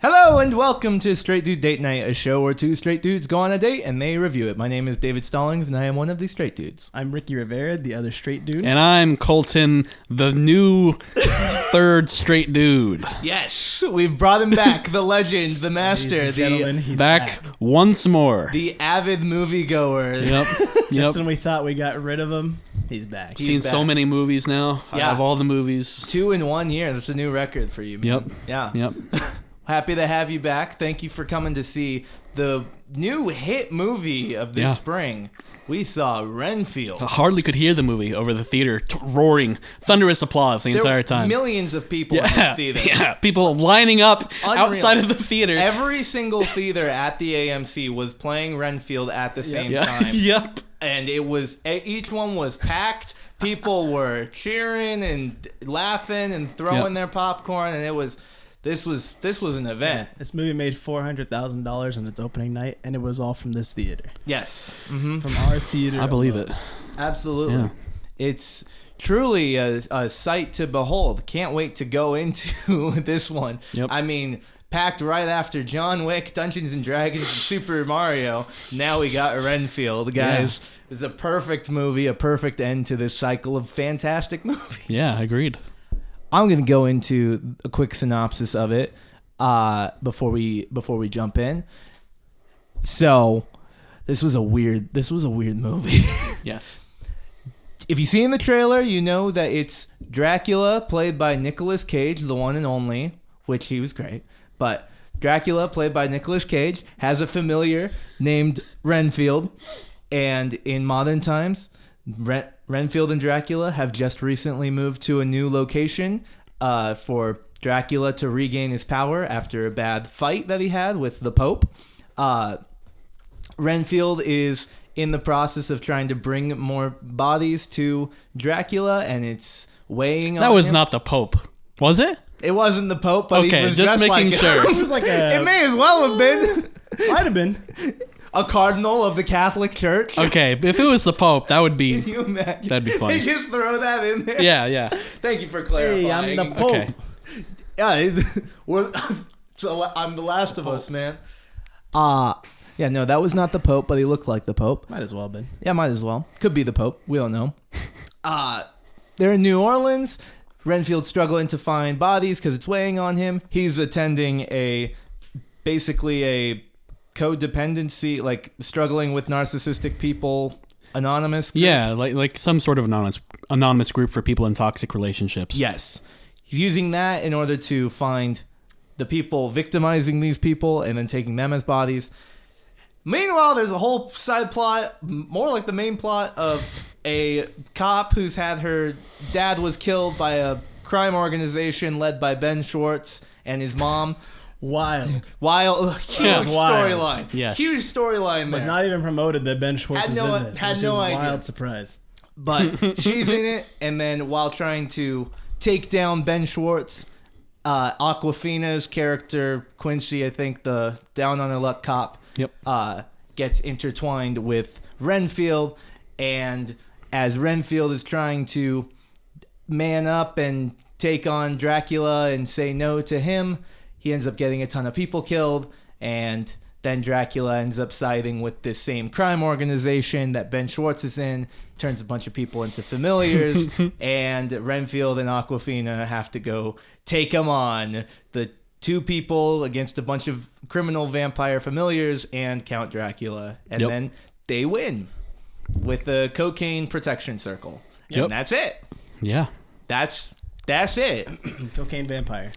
Hello and welcome to Straight Dude Date Night, a show where two straight dudes go on a date and they review it. My name is David Stallings and I am one of the straight dudes. I'm Ricky Rivera, the other straight dude. And I'm Colton, the new third straight dude. Yes, we've brought him back, the legend, the master, he's back once more. the avid moviegoer. Yep. Just when we thought we got rid of him, he's back. He's Seen back. so many movies now. Yeah. I have all the movies. 2 in 1 year. That's a new record for you, man. Yep. Yeah. Yep. Happy to have you back. Thank you for coming to see the new hit movie of this spring. We saw Renfield. I hardly could hear the movie over the theater, roaring, thunderous applause the entire time. Millions of people in the theater. Yeah, people lining up outside of the theater. Every single theater at the AMC was playing Renfield at the same time. Yep. And it was, each one was packed. People were cheering and laughing and throwing their popcorn, and this was an event. This movie made $400,000 on its opening night, and it was all from this theater. Yes. Mm-hmm. From our theater. I believe it. Absolutely. Yeah. It's truly a sight to behold. Can't wait to go into this one. Yep. I mean, packed right after John Wick, Dungeons and Dragons, and Super Mario. Now we got Renfield, guys. Yeah. It's a perfect movie, a perfect end to this cycle of fantastic movies. Yeah, agreed. I'm going to go into a quick synopsis of it before we jump in. So, this was a weird movie. Yes. If you see in the trailer, you know that it's Dracula played by Nicolas Cage, the one and only, which he was great. But Dracula played by Nicolas Cage has a familiar named Renfield, and in modern times, Renfield and Dracula have just recently moved to a new location for Dracula to regain his power after a bad fight that he had with the Pope. Renfield is in the process of trying to bring more bodies to Dracula, and it's weighing on him. That was not the Pope, was it? It wasn't the Pope, but he was just making sure. It was like a... It may as well have been. Might have been. A cardinal of the Catholic Church. Okay, if it was the Pope, that would be... Can you imagine? That'd be funny. They just throw that in there. Yeah. Thank you for clarifying. Hey, I'm the Pope. Okay. Yeah, so I'm the last of us, man. Yeah, no, that was not the Pope, but he looked like the Pope. Might as well have been. Yeah, might as well. Could be the Pope. We don't know. They're in New Orleans. Renfield's struggling to find bodies because it's weighing on him. He's attending basically a codependency, like struggling with narcissistic people, anonymous group. Yeah, like some sort of anonymous group for people in toxic relationships. Yes. He's using that in order to find the people victimizing these people and then taking them as bodies. Meanwhile, there's a whole side plot, more like the main plot, of a cop who's had her dad was killed by a crime organization led by Ben Schwartz and his mom. Wild. Huge storyline. Yes. Huge storyline there. Was not even promoted that Ben Schwartz was in this. Had no idea. Wild surprise. But she's in it, and then while trying to take down Ben Schwartz, Awkwafina's character, Quincy, I think, the down-on-her-luck cop, gets intertwined with Renfield, and as Renfield is trying to man up and take on Dracula and say no to him, he ends up getting a ton of people killed, and then Dracula ends up siding with this same crime organization that Ben Schwartz is in, turns a bunch of people into familiars, and Renfield and Awkwafina have to go take him on. The two people against a bunch of criminal vampire familiars and Count Dracula, and then they win with a cocaine protection circle. And that's it. Yeah. That's it. Cocaine vampire.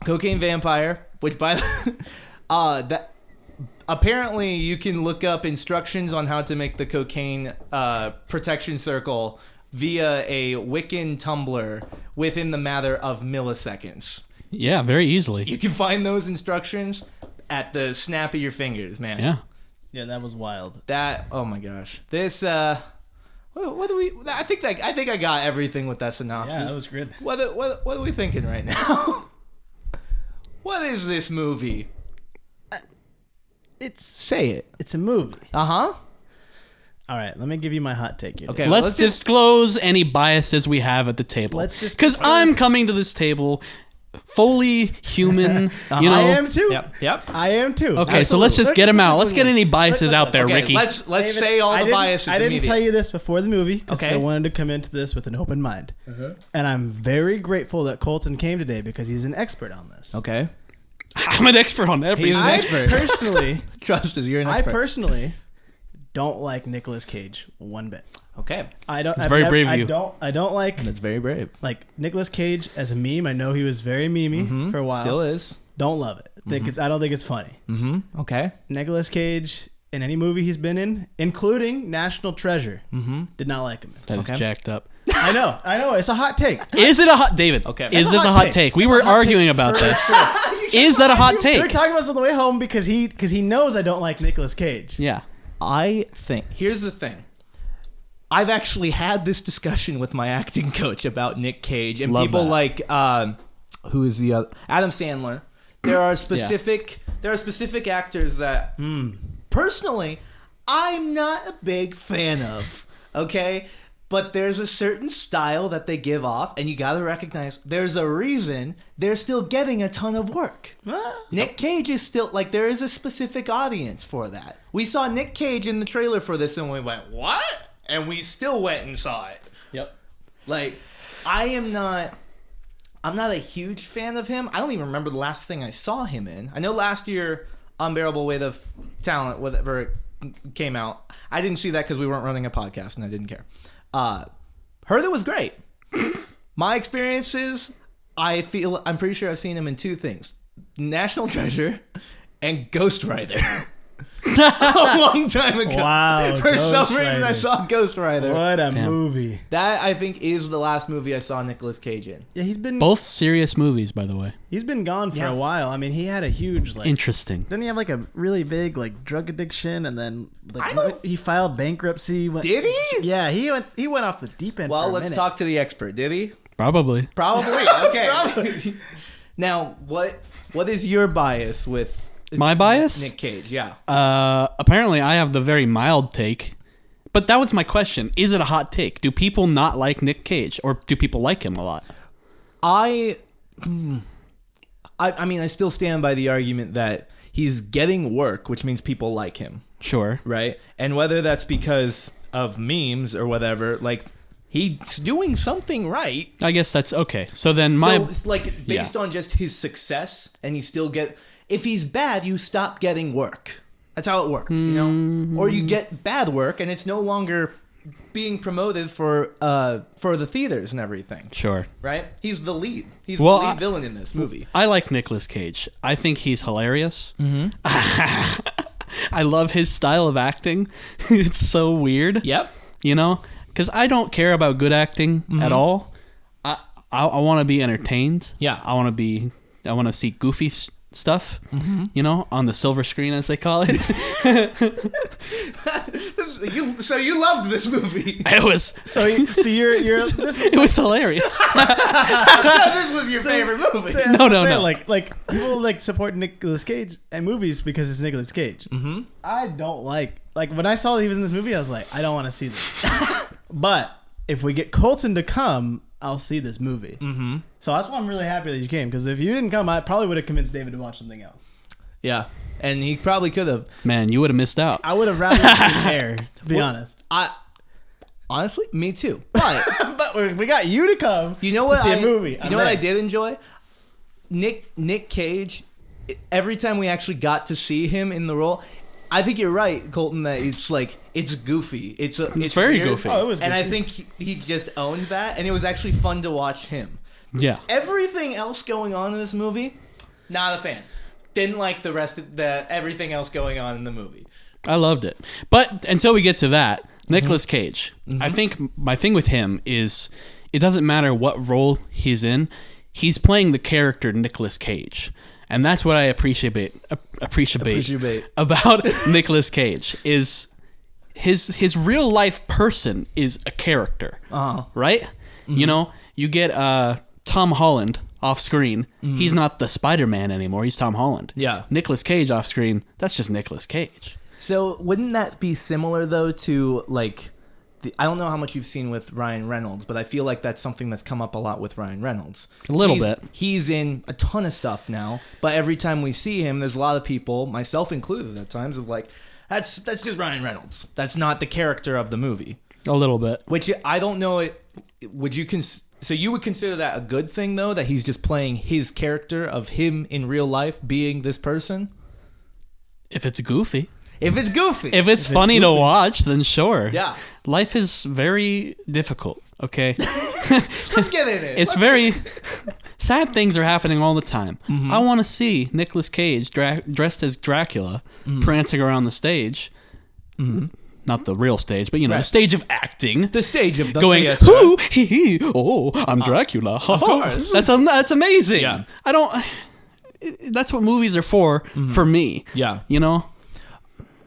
Cocaine vampire, which by that apparently you can look up instructions on how to make the cocaine protection circle via a Wiccan Tumblr within the matter of milliseconds. Yeah, very easily. You can find those instructions at the snap of your fingers, man. Yeah. Yeah, that was wild. Oh my gosh. This what do we? I think I got everything with that synopsis. Yeah, that was good. What are we thinking right now? What is this movie? Say it. It's a movie. Uh-huh. All right, let me give you my hot take here. Okay, Let's disclose any biases we have at the table. Let's just- Because I'm coming to this table fully human. You know, I am too. Yep. I am too. Okay, so let's just get him out. Let's get any biases out there, Okay, Ricky. let's David, say all the I biases. didn't immediately. tell you this before the movie because Okay. I wanted to come into this with an open mind. And I'm very grateful that Colton came today because he's an expert on this. Okay. I'm an expert on everything. He's an I expert. personally, Trust us, you're an expert. don't like Nicolas Cage one bit. Okay. I don't. It's very brave of you. I don't like That's very brave. Nicolas Cage as a meme. I know he was very memey for a while. Still is. Don't love it. I don't think it's funny. Okay. Nicolas Cage in any movie he's been in, including National Treasure, did not like him. That is Okay. jacked up. I know. It's a hot take. Is it a hot David? Okay. Is It's this a hot take? We were arguing about this. Is that a hot We were take? talking about this on the way home because he knows I don't like Nicolas Cage. Yeah. I think here's the thing. I've actually had this discussion with my acting coach about Nick Cage and Love people that. like who is the other Adam Sandler. There are specific actors that personally I'm not a big fan of. Okay? But there's a certain style that they give off, and you gotta recognize there's a reason they're still getting a ton of work. Nick Cage is still, there is a specific audience for that. We saw Nick Cage in the trailer for this, and we went, what? And we still went and saw it. Yep. I'm not a huge fan of him. I don't even remember the last thing I saw him in. I know last year, Unbearable Weight of Talent, whatever it came out, I didn't see that because we weren't running a podcast, and I didn't care. Heard it was great. My experiences, I'm pretty sure I've seen him in two things: National Treasure and Ghost Rider. A long time ago. Wow. For Ghost some reason, I Rider. saw Ghost Rider. What a Damn. movie. That I think is the last movie I saw Nicolas Cage in. Yeah, he's been Both serious movies, by the way. gone for Yeah. a while. I mean, he had a huge Interesting. Didn't he have a really big drug addiction and then I don't- he filed bankruptcy? Did he? Yeah, he went off the deep end. Well, for a let's minute. talk to the expert. Did he? Probably. Probably. Okay. Now, what is your bias with My bias? Nick Cage? Yeah. Apparently, I have the very mild take. But that was my question. Is it a hot take? Do people not like Nick Cage? Or do people like him a lot? I mean, I still stand by the argument that he's getting work, which means people like him, Sure. right? And whether that's because of memes or whatever, he's doing something right. I guess that's okay. So then So it's based yeah. on just his success, and he still if he's bad, you stop getting work. That's how it works, you know? Or you get bad work, and it's no longer being promoted for the theaters and everything, Sure. right? He's the lead. He's Well, the lead villain in this movie. I like Nicolas Cage. I think he's hilarious. I love his style of acting. It's so weird. Yep. You know? Because I don't care about good acting at all. I want to be entertained. Yeah. I want to see goofy stuff, you know, on the silver screen, as they call it. So you loved this movie. It was you're this is it was hilarious. This was your favorite movie. No. People support Nicolas Cage and movies because it's Nicolas Cage. Mm-hmm. I don't like when I saw that he was in this movie, I was like, I don't want to see this. But if we get Colton to come, I'll see this movie. Mm-hmm. So that's why I'm really happy that you came, because if you didn't come, I probably would have convinced David to watch something else. Yeah, and he probably could have. Man, you would have missed out. I would have rather seen Hair, to be honest. Honestly, me too. But But we got you to come. you know what? To see a movie. You know what I did enjoy? Nick Cage. Every time we actually got to see him in the role, I think you're right, Colton. That it's goofy. It's very weird. goofy. Oh, it was And I goofy. think he just owned that, and it was actually fun to watch him. Yeah. Everything else going on in this movie, not a fan. Didn't like the rest of everything else going on in the movie. I loved it. But until we get to that, Nicolas Cage. I think my thing with him is it doesn't matter what role he's in. He's playing the character Nicolas Cage. And that's what I appreciate about Nicolas Cage is his real life person is a character. Right? You know, you get Tom Holland off screen. He's not the Spider-Man anymore. He's Tom Holland. Yeah. Nicolas Cage off screen. That's just Nicolas Cage. So wouldn't that be similar though to I don't know how much you've seen with Ryan Reynolds, but I feel like that's something that's come up a lot with Ryan Reynolds. A little bit. He's in a ton of stuff now, but every time we see him, there's a lot of people, myself included at times, of like, that's just Ryan Reynolds. That's not the character of the movie. A little bit. Which I don't know. Would you so you would consider that a good thing though, that he's just playing his character of him in real life being this person? If it's goofy. If it's goofy. If it's funny to watch, then sure. Yeah. Life is very difficult, okay? Let's get in it. It's very... Sad things are happening all the time. Mm-hmm. I want to see Nicolas Cage dressed as Dracula prancing around the stage. Mm-hmm. Not the real stage, but, the stage of acting. The stage of the going, theater. Hoo, hee, hee, oh, I'm Dracula. Of course. That's amazing. Yeah. That's what movies are for me. Yeah.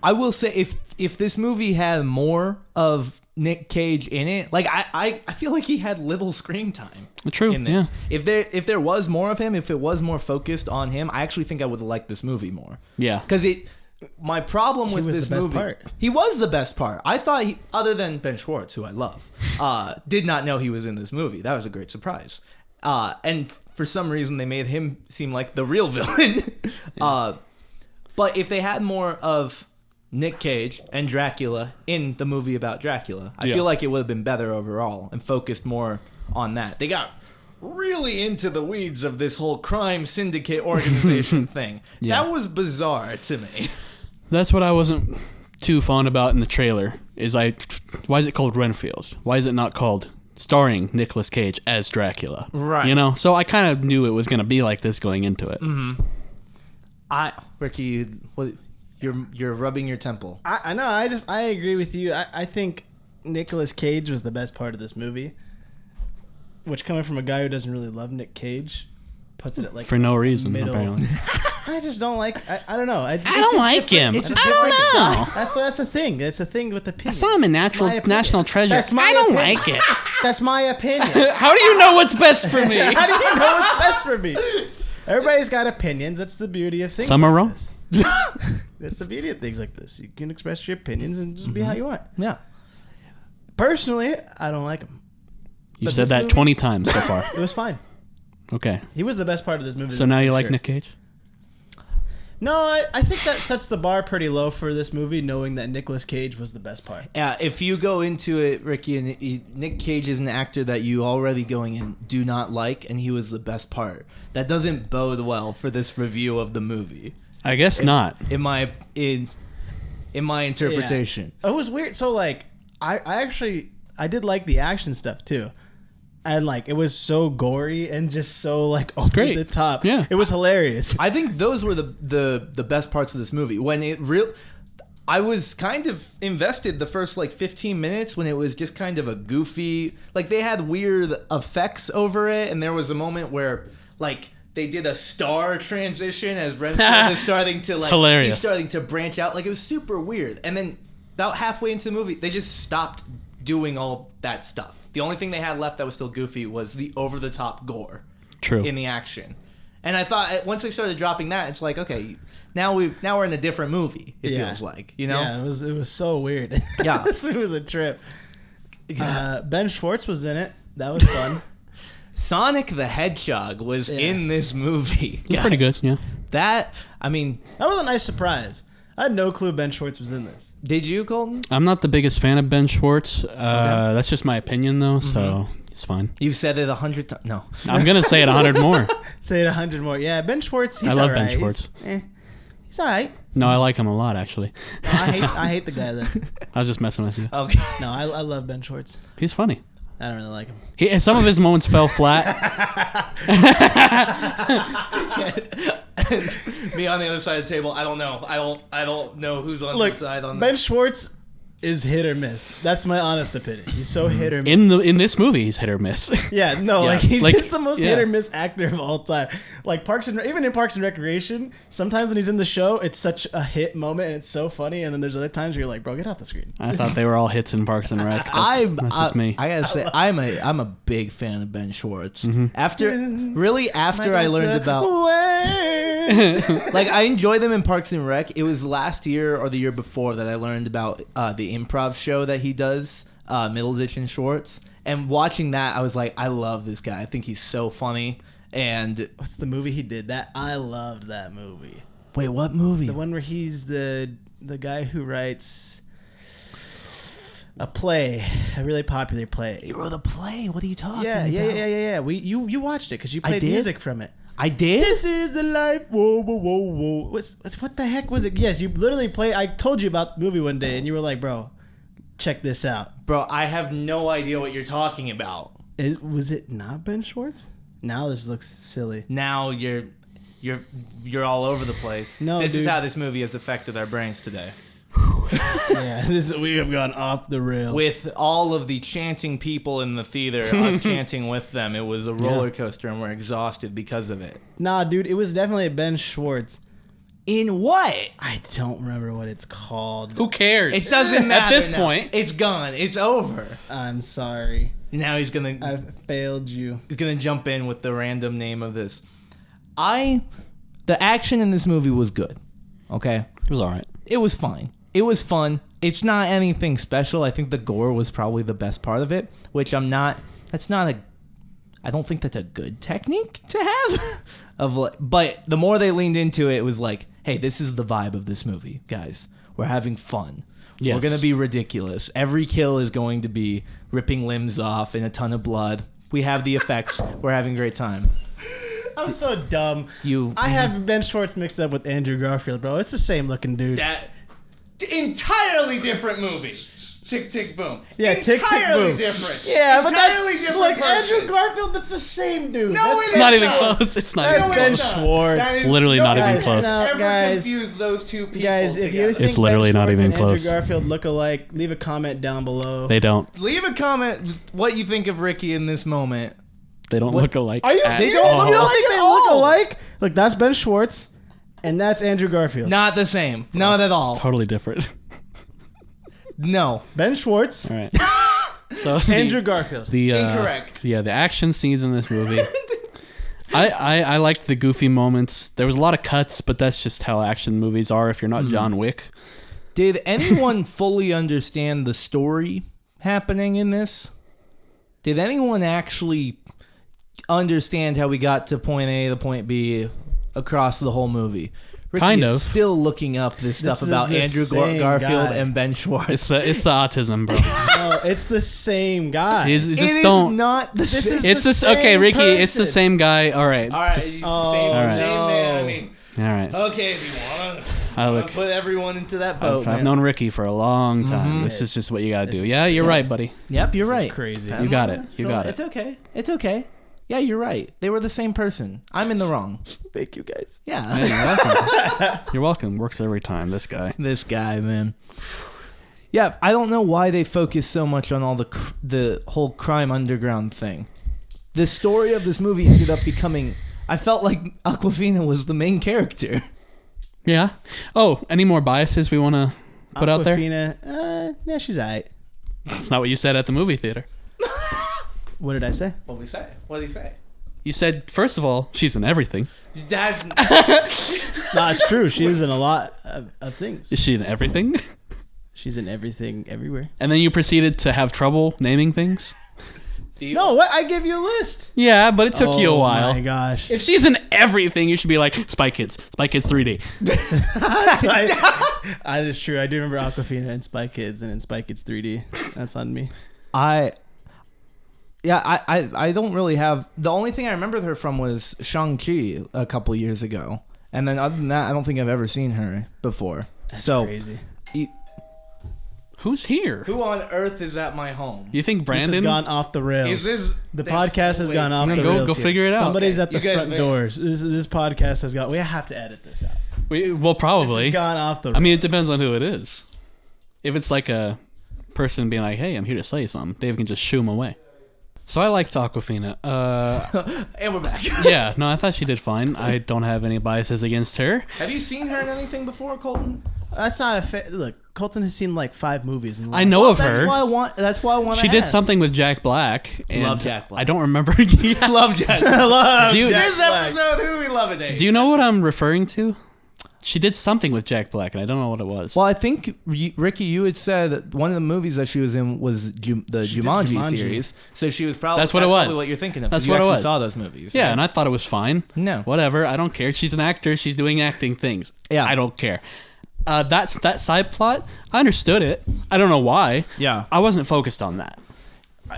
I will say if this movie had more of Nick Cage in it, like I feel like he had little screen time. True. In this. Yeah. If there was more of him, if it was more focused on him, I actually think I would have liked this movie more. Yeah. Because my problem with this movie, he was the best part. I thought other than Ben Schwartz, who I love, did not know he was in this movie. That was a great surprise. And for some reason they made him seem like the real villain. Yeah. But if they had more of Nick Cage and Dracula in the movie about Dracula, I feel like it would have been better overall and focused more on that. They got really into the weeds of this whole crime syndicate organization thing. Yeah. That was bizarre to me. That's what I wasn't too fond about in the trailer. Why is it called Renfield? Why is it not called starring Nicolas Cage as Dracula? Right. So I kind of knew it was going to be like this going into it. Mm-hmm. Ricky, you're rubbing your temple. I know. I agree with you. I think Nicolas Cage was the best part of this movie. Which, coming from a guy who doesn't really love Nick Cage, puts it at like for no reason. Middle. Apparently, I just don't like. I don't know. I don't like him. I don't know. That's the thing. That's the thing with opinions. I saw him in National Treasure. I don't like it. That's my opinion. How do you know what's best for me? How do you know what's best for me? Everybody's got opinions. That's the beauty of things. Some are wrong. That's the beauty of things like this. You can express your opinions and just be how you want. Yeah. Personally, I don't like him. You said that 20 times so far. It was fine. Okay. He was the best part of this movie. So now you like Nick Cage? No, I think that sets the bar pretty low for this movie, knowing that Nicolas Cage was the best part. Yeah, if you go into it, Ricky, and Nick Cage is an actor that you already going in do not like, and he was the best part. That doesn't bode well for this review of the movie. I guess not. In my interpretation. Yeah. It was weird. So like, I did like the action stuff too. And like it was so gory and just so like over the top. Yeah, it was hilarious. I think those were the best parts of this movie. When I was kind of invested the first like 15 minutes when it was just kind of a goofy, like they had weird effects over it, and there was a moment where like they did a star transition as Renfield is starting to like hilarious. He's starting to branch out. Like it was super weird, and then about halfway into the movie they just stopped doing all that stuff. The only thing they had left that was still goofy was the over-the-top gore. True. In the action. And I thought once they started dropping that, it's like, okay, now we're in a different movie, it feels like, Yeah, it was so weird. Yeah. This was a trip. Ben Schwartz was in it. That was fun. Sonic the Hedgehog was in this movie. It's pretty good, yeah. That was a nice surprise. I had no clue Ben Schwartz was in this. Did you, Colton? I'm not the biggest fan of Ben Schwartz. That's just my opinion, though, so it's fine. You've said it 100 times. No. I'm going to say it 100 more. Say it 100 more. Yeah, Ben Schwartz, he's I love all right. Ben Schwartz. He's all right. No, I like him a lot, actually. No, I hate the guy, though. I was just messing with you. Okay. No, I love Ben Schwartz. He's funny. I don't really like him. Some of his moments fell flat. Me on the other side of the table, I don't know. I don't know who's on the side on Ben Schwartz is hit or miss. That's my honest opinion. He's so hit or miss. In this movie, he's hit or miss. Yeah, no, like he's just the most hit or miss actor of all time. Like even in Parks and Recreation, sometimes when he's in the show, it's such a hit moment and it's so funny, and then there's other times where you're like, bro, get off the screen. I thought they were all hits in Parks and Rec. That's just me. I gotta say, I'm a big fan of Ben Schwartz. After I learned about like I enjoy them in Parks and Rec. It was last year or the year before that I learned about the improv show that he does Middleditch and Schwartz. And watching that, I was like, I love this guy. I think he's so funny. And what's the movie he did? That I loved that movie. Wait, what movie? The one where he's the guy who writes a play, a really popular play. He wrote a play. What are you talking yeah, about? Yeah. You watched it because you played music from it. I did? This is the life. Whoa, whoa, whoa, whoa. What the heck was it? Yes, you literally play. I told you about the movie one day, and you were like, bro, check this out. Bro, I have no idea what you're talking about. Was it not Ben Schwartz? Now this looks silly. Now you're all over the place. No, this dude. is how this movie has affected our brains today. Yeah, we have gone off the rails. With all of the chanting people in the theater, us chanting with them, it was a roller coaster, and we're exhausted because of it. Nah, dude, it was definitely Ben Schwartz. In what? I don't remember what it's called. Who cares? It doesn't matter. At this now. point, it's gone. It's over. I'm sorry. Now he's gonna. I've failed you. He's gonna jump in with the random name of this. The action in this movie was good. Okay. it was all right. It was fine. It was fun. It's not anything special. I think the gore was probably the best part of it, which I don't think that's a good technique to have. But the more they leaned into it, it was like, hey, this is the vibe of this movie, guys. We're having fun. Yes. We're going to be ridiculous. Every kill is going to be ripping limbs off and a ton of blood. We have the effects. We're having a great time. I'm so dumb. I have Ben Schwartz mixed up with Andrew Garfield, bro. It's the same looking dude. That entirely different movie. Tick, tick, boom. Yeah, tick, tick, boom. Entirely different. Yeah, but entirely that's different like person. Andrew Garfield. That's the same dude. No, That's it's Not even not. close. It's not That's even Ben close. Schwartz. That is- Literally not even guys, close. Ever Guys, confuse those two people Guys, if you together. think It's literally Ben not Schwartz even and close. Andrew Garfield look alike, leave a comment down below. They don't. Leave a comment what you think of Ricky in this moment. They don't look alike. Are you at serious? all. You don't think At they all. look alike? Look, that's Ben Schwartz, and that's Andrew Garfield. Not the same. Not at all. Totally different. No. Ben Schwartz, All right. So Andrew Garfield. the Incorrect. Yeah, the action scenes in this movie. I liked the goofy moments. There was a lot of cuts, but that's just how action movies are. If you're not John Wick, Did anyone fully understand the story happening in this? Did anyone actually understand how we got to point A to point B across the whole movie? Ricky Kind is of. still looking up this stuff This is about the Andrew same Garfield guy. and Ben Schwartz. it's the autism, bro. No, it's the same guy. Just It is don't. not the This same. is It's the just okay, same Ricky. It's the person. same guy. All right. All right, Just- he's the Oh, same, all right. same man. I no. mean, all right. okay, if you want I to look. put everyone into that boat, I've man. known Ricky for a long time. This is just what you gotta do. Yeah, you're right, buddy. Yep, you're This is right. crazy. You got it. You got It's it. okay. It's okay. Yeah, you're right. They were the same person. I'm in the wrong. Thank you, guys. Yeah. Hey, you're welcome. You're welcome. Works every time. This guy. This guy, man. Yeah, I don't know why they focus so much on all the whole crime underground thing. The story of this movie ended up becoming. I felt like Awkwafina was the main character. Yeah. Oh, any more biases we want to put out there? Awkwafina, yeah, she's alright. That's not what you said at the movie theater. What did I say? What did he say? What did he say? You said, first of all, she's in everything. That's No, it's true. She's in a lot of things. Is she in everything? She's in everything, everywhere. And then you proceeded to have trouble naming things? No, what? I gave you a list. Yeah, but it took you a while. Oh my gosh. If she's in everything, you should be like, Spy Kids. Spy Kids 3D. That is true. I do remember Awkwafina in Spy Kids and in Spy Kids 3D. That's on me. I don't really have. The only thing I remember her from was Shang-Chi a couple years ago. And then other than that, I don't think I've ever seen her before. That's so crazy. Who's here? Who on earth is at my home? You think This Brandon? has gone off the rails. The podcast has gone off No, the go- rails. go here. figure it out. Somebody's Okay, at the you guys front may- doors. This podcast has got. We have to edit this out. Well, This probably. has gone off the rails. I mean, it depends on who it is. If it's like a person being like, hey, I'm here to say something, Dave can just shoo him away. So I liked Awkwafina. And we're back. Yeah, no, I thought she did fine. I don't have any biases against her. Have you seen her in anything before, Colton? That's not a look. Colton has seen like 5 movies. In the I last- know of That's her. why I want. That's why I want. She did something with Jack Black. And Love Jack Black. I don't remember. Yeah. Love Jack. I love Do you- Jack This Black. episode, who we love it. Do you know what I'm referring to? She did something with Jack Black, and I don't know what it was. Well, I think, Ricky, you had said that one of the movies that she was in was the Jumanji series. So she was probably... That's what it was. Probably what you're thinking of. That's you what it was. saw those movies. Yeah, right? and I thought it was fine. No. Whatever. I don't care. She's an actor. She's doing acting things. Yeah. I don't care. That side plot, I understood it. I don't know why. Yeah. I wasn't focused on that.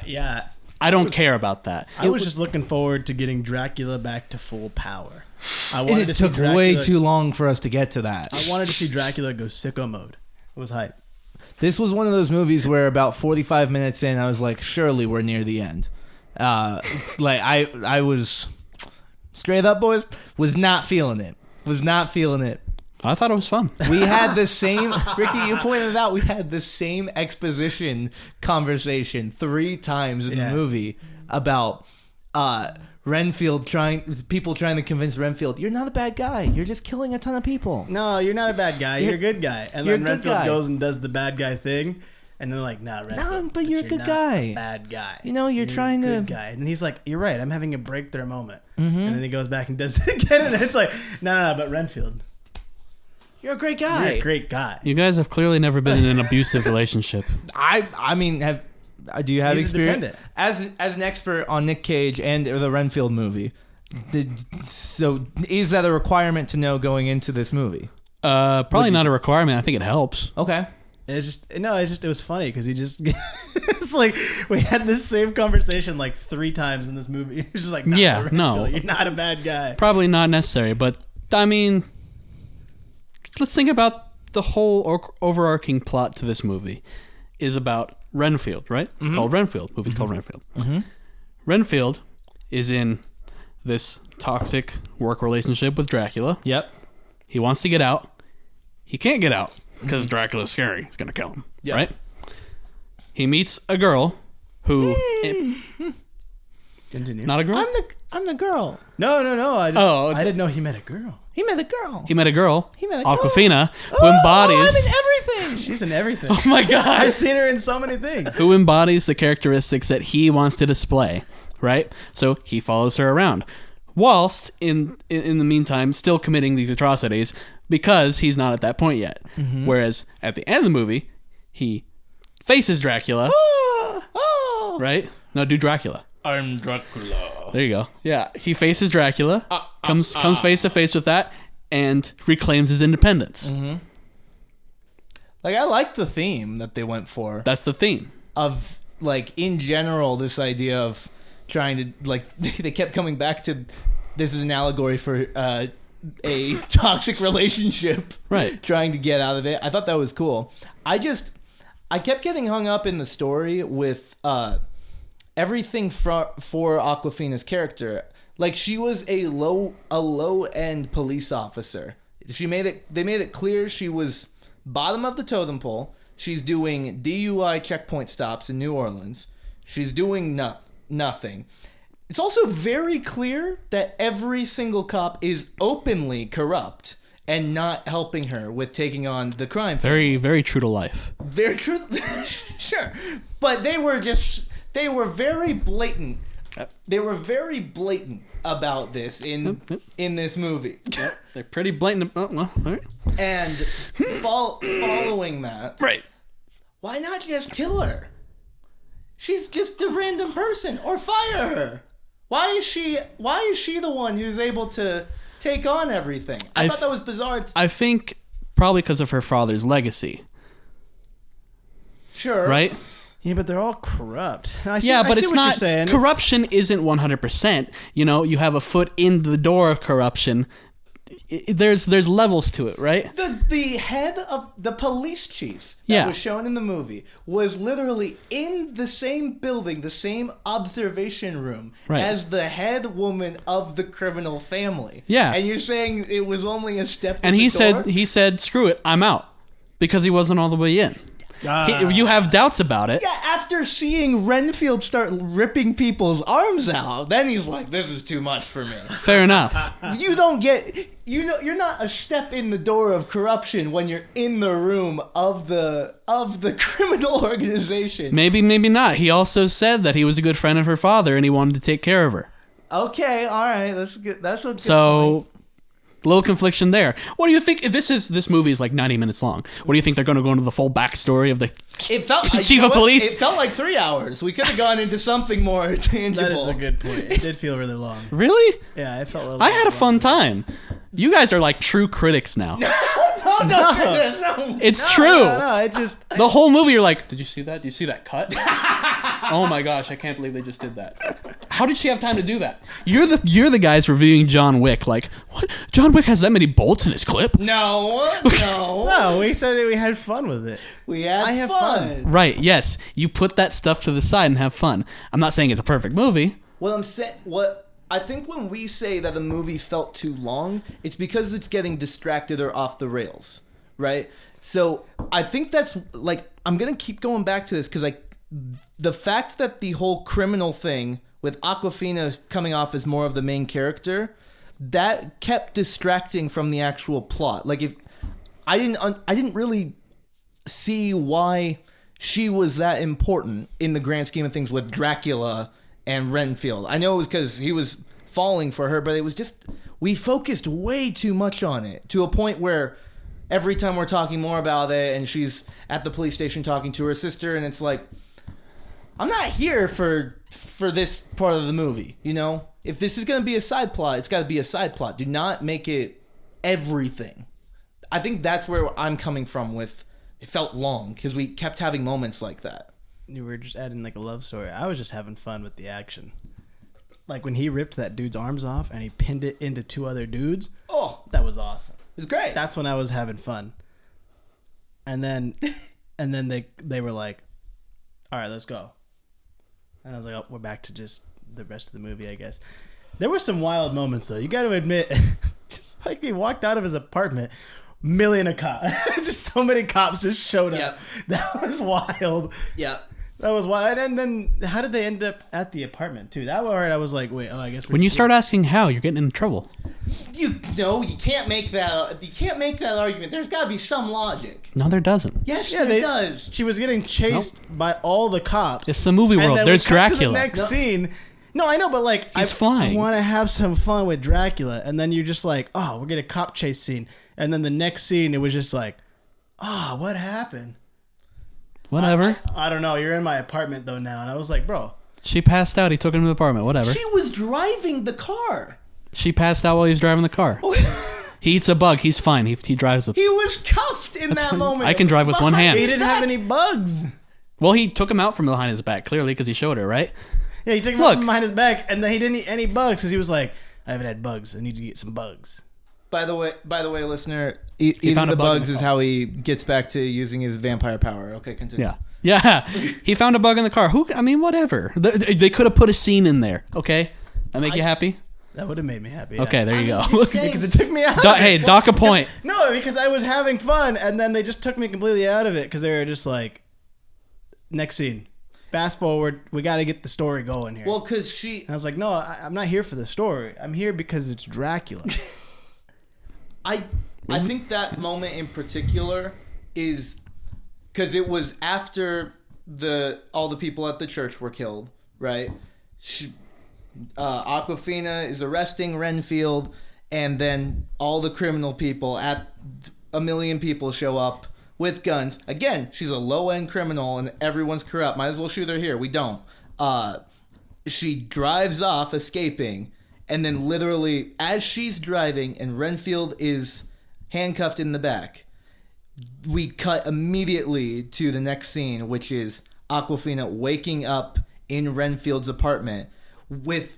Yeah. I don't care about that. I was just looking forward to getting Dracula back to full power. And it took way too long for us to get to that. I wanted to see Dracula go sicko mode. It was hype. This was one of those movies where about 45 minutes in, I was like, surely we're near the end. I was, straight up, boys, was not feeling it. I thought it was fun. We had the same, Ricky, you pointed it out, we had the same exposition conversation 3 times in the movie about Renfield people trying to convince Renfield, you're not a bad guy. You're just killing a ton of people. No, you're not a bad guy. You're a good guy. And you're then a good Renfield guy. goes and does the bad guy thing. And they're like, nah, Renfield. No, but you're a good guy. A bad guy. You know, you're trying a to... good guy. And he's like, you're right. I'm having a breakthrough moment. Mm-hmm. And then he goes back and does it again. And it's like, no, but Renfield. You're a great guy. You're a great guy. You guys have clearly never been in an abusive relationship. I mean, do you have He's experience as an expert on Nick Cage and the Renfield movie? So is that a requirement to know going into this movie? Probably not a requirement. I think it helps. Okay. It was funny because he just, it's like, we had this same conversation like 3 times in this movie. It was just like, Yeah, no. You're not a bad guy. Probably not necessary, but I mean, let's think about the whole overarching plot to this movie is about Renfield, right? It's called Renfield. Movie's called Renfield. Mm-hmm. Renfield is in this toxic work relationship with Dracula. Yep. He wants to get out. He can't get out because Dracula's scary. He's going to kill him, right? He meets a girl who... Continue. Not a girl? I'm the girl. No. I didn't know he met a girl. He met a girl. He met a girl, Awkwafina, who I'm embodies... in everything. She's in everything. Oh my god. I've seen her in so many things. Who embodies the characteristics that he wants to display, right? So he follows her around, whilst in the meantime still committing these atrocities because he's not at that point yet. Mm-hmm. Whereas at the end of the movie, he faces Dracula, right? No, do Dracula. I'm Dracula. There you go. Yeah, he faces Dracula, comes face to face with that, and reclaims his independence. Mm-hmm. Like, I like the theme that they went for. That's the theme. Of, like, in general, this idea of trying to, like, they kept coming back to, this is an allegory for a toxic relationship. Right. Trying to get out of it. I thought that was cool. I kept getting hung up in the story with everything for Awkwafina's character. Like, she was a low-end police officer. They made it clear she was bottom of the totem pole. She's doing DUI checkpoint stops in New Orleans. She's doing nothing. It's also very clear that every single cop is openly corrupt and not helping her with taking on the crime. Very, very true to life. Very true. Sure. But they were very blatant. They were very blatant about this in this movie. Yep. They're pretty blatant. Oh, well, all right. And following that, right? Why not just kill her? She's just a random person, or fire her. Why is she the one who's able to take on everything? I thought that was bizarre. I think probably because of her father's legacy. Sure. Right? Yeah, but they're all corrupt. But it's not. Corruption isn't 100%. You know, you have a foot in the door of corruption. There's levels to it, right? The head of the police chief that was shown in the movie was literally in the same building, the same observation room as the head woman of the criminal family. Yeah. And you're saying it was only a step and in he the door? he said, screw it, I'm out. Because he wasn't all the way in. You have doubts about it. Yeah, after seeing Renfield start ripping people's arms out, then he's like, this is too much for me. Fair enough. You're not a step in the door of corruption when you're in the room of the criminal organization. Maybe not. He also said that he was a good friend of her father and he wanted to take care of her. Okay, all right, that's good. That's a good point. little confliction there. What do you think? This movie is like 90 minutes long. What do you think they're going to go into the full backstory of the chief of police? It felt like 3 hours. We could have gone into something more tangible. That is a good point. It did feel really long. Really? Yeah, it felt. I had a fun time. You guys are like true critics now. It's true. No, it just the whole movie. You're like, did you see that? Did you see that cut? Oh my gosh, I can't believe they just did that. How did she have time to do that? You're the guys reviewing John Wick. Like, what? John Wick has that many bolts in his clip? No. No, we said we had fun with it. I have fun. Right? Yes. You put that stuff to the side and have fun. I'm not saying it's a perfect movie. I think when we say that a movie felt too long, it's because it's getting distracted or off the rails, right? So I think that's like, I'm gonna keep going back to this because the fact that the whole criminal thing with Awkwafina coming off as more of the main character, that kept distracting from the actual plot. Like, if I didn't really see why she was that important in the grand scheme of things with Dracula and Renfield. I know it was because he was falling for her, but it was just, we focused way too much on it to a point where every time we're talking more about it and she's at the police station talking to her sister, and it's like, I'm not here for this part of the movie, you know? If this is going to be a side plot, it's got to be a side plot. Do not make it everything. I think that's where I'm coming from with, it felt long because we kept having moments like that. You were just adding like a love story. I was just having fun with the action. Like when he ripped that dude's arms off and he pinned it into 2 other dudes. Oh, that was awesome. It was great. That's when I was having fun. And then they were like, all right, let's go. And I was like, oh, we're back to just the rest of the movie, I guess. There were some wild moments though. You got to admit, just like he walked out of his apartment, million of cops. Just so many cops just showed up. Yep. That was wild. Yeah. That was wild. And then how did they end up at the apartment too? That part I was like, wait, I guess when you start asking how, you're getting in trouble. You can't make that. You can't make that argument. There's got to be some logic. No, there doesn't. Yes, there does. She was getting chased by all the cops. It's the movie world. There's Dracula. To the next scene. No, I know, but like, he's flying. I want to have some fun with Dracula, and then you're just like, oh, we're getting a cop chase scene, and then the next scene, it was just like, oh, what happened? Whatever. I don't know. You're in my apartment though now, and I was like, bro. She passed out. He took her to the apartment. Whatever. She was driving the car. She passed out while he was driving the car. He eats a bug. He's fine. He drives the. He was cuffed in that moment. I can drive with one hand. He didn't have any bugs. Well, he took him out from behind his back, clearly, because he showed her, right? Yeah, he took him out from behind his back, and then he didn't eat any bugs because he was like, I haven't had bugs. I need to get some bugs. By the way, listener, eating the bugs is how he gets back to using his vampire power. Okay, continue. Yeah. He found a bug in the car. Whatever. They could have put a scene in there. Okay, that make you happy? That would have made me happy. Okay, there you go. Because it took me out. Hey, dock a point. No, because I was having fun, and then they just took me completely out of it because they were just like, next scene. Fast forward. We got to get the story going here. Well, because I was like, no, I'm not here for the story. I'm here because it's Dracula. I think that moment in particular is because it was after all the people at the church were killed, right? Awkwafina is arresting Renfield, and then all the criminal people a million people show up with guns. Again, she's a low-end criminal, and everyone's corrupt. Might as well shoot her here. We don't. She drives off, escaping, and then literally, as she's driving and Renfield is handcuffed in the back, we cut immediately to the next scene, which is Awkwafina waking up in Renfield's apartment with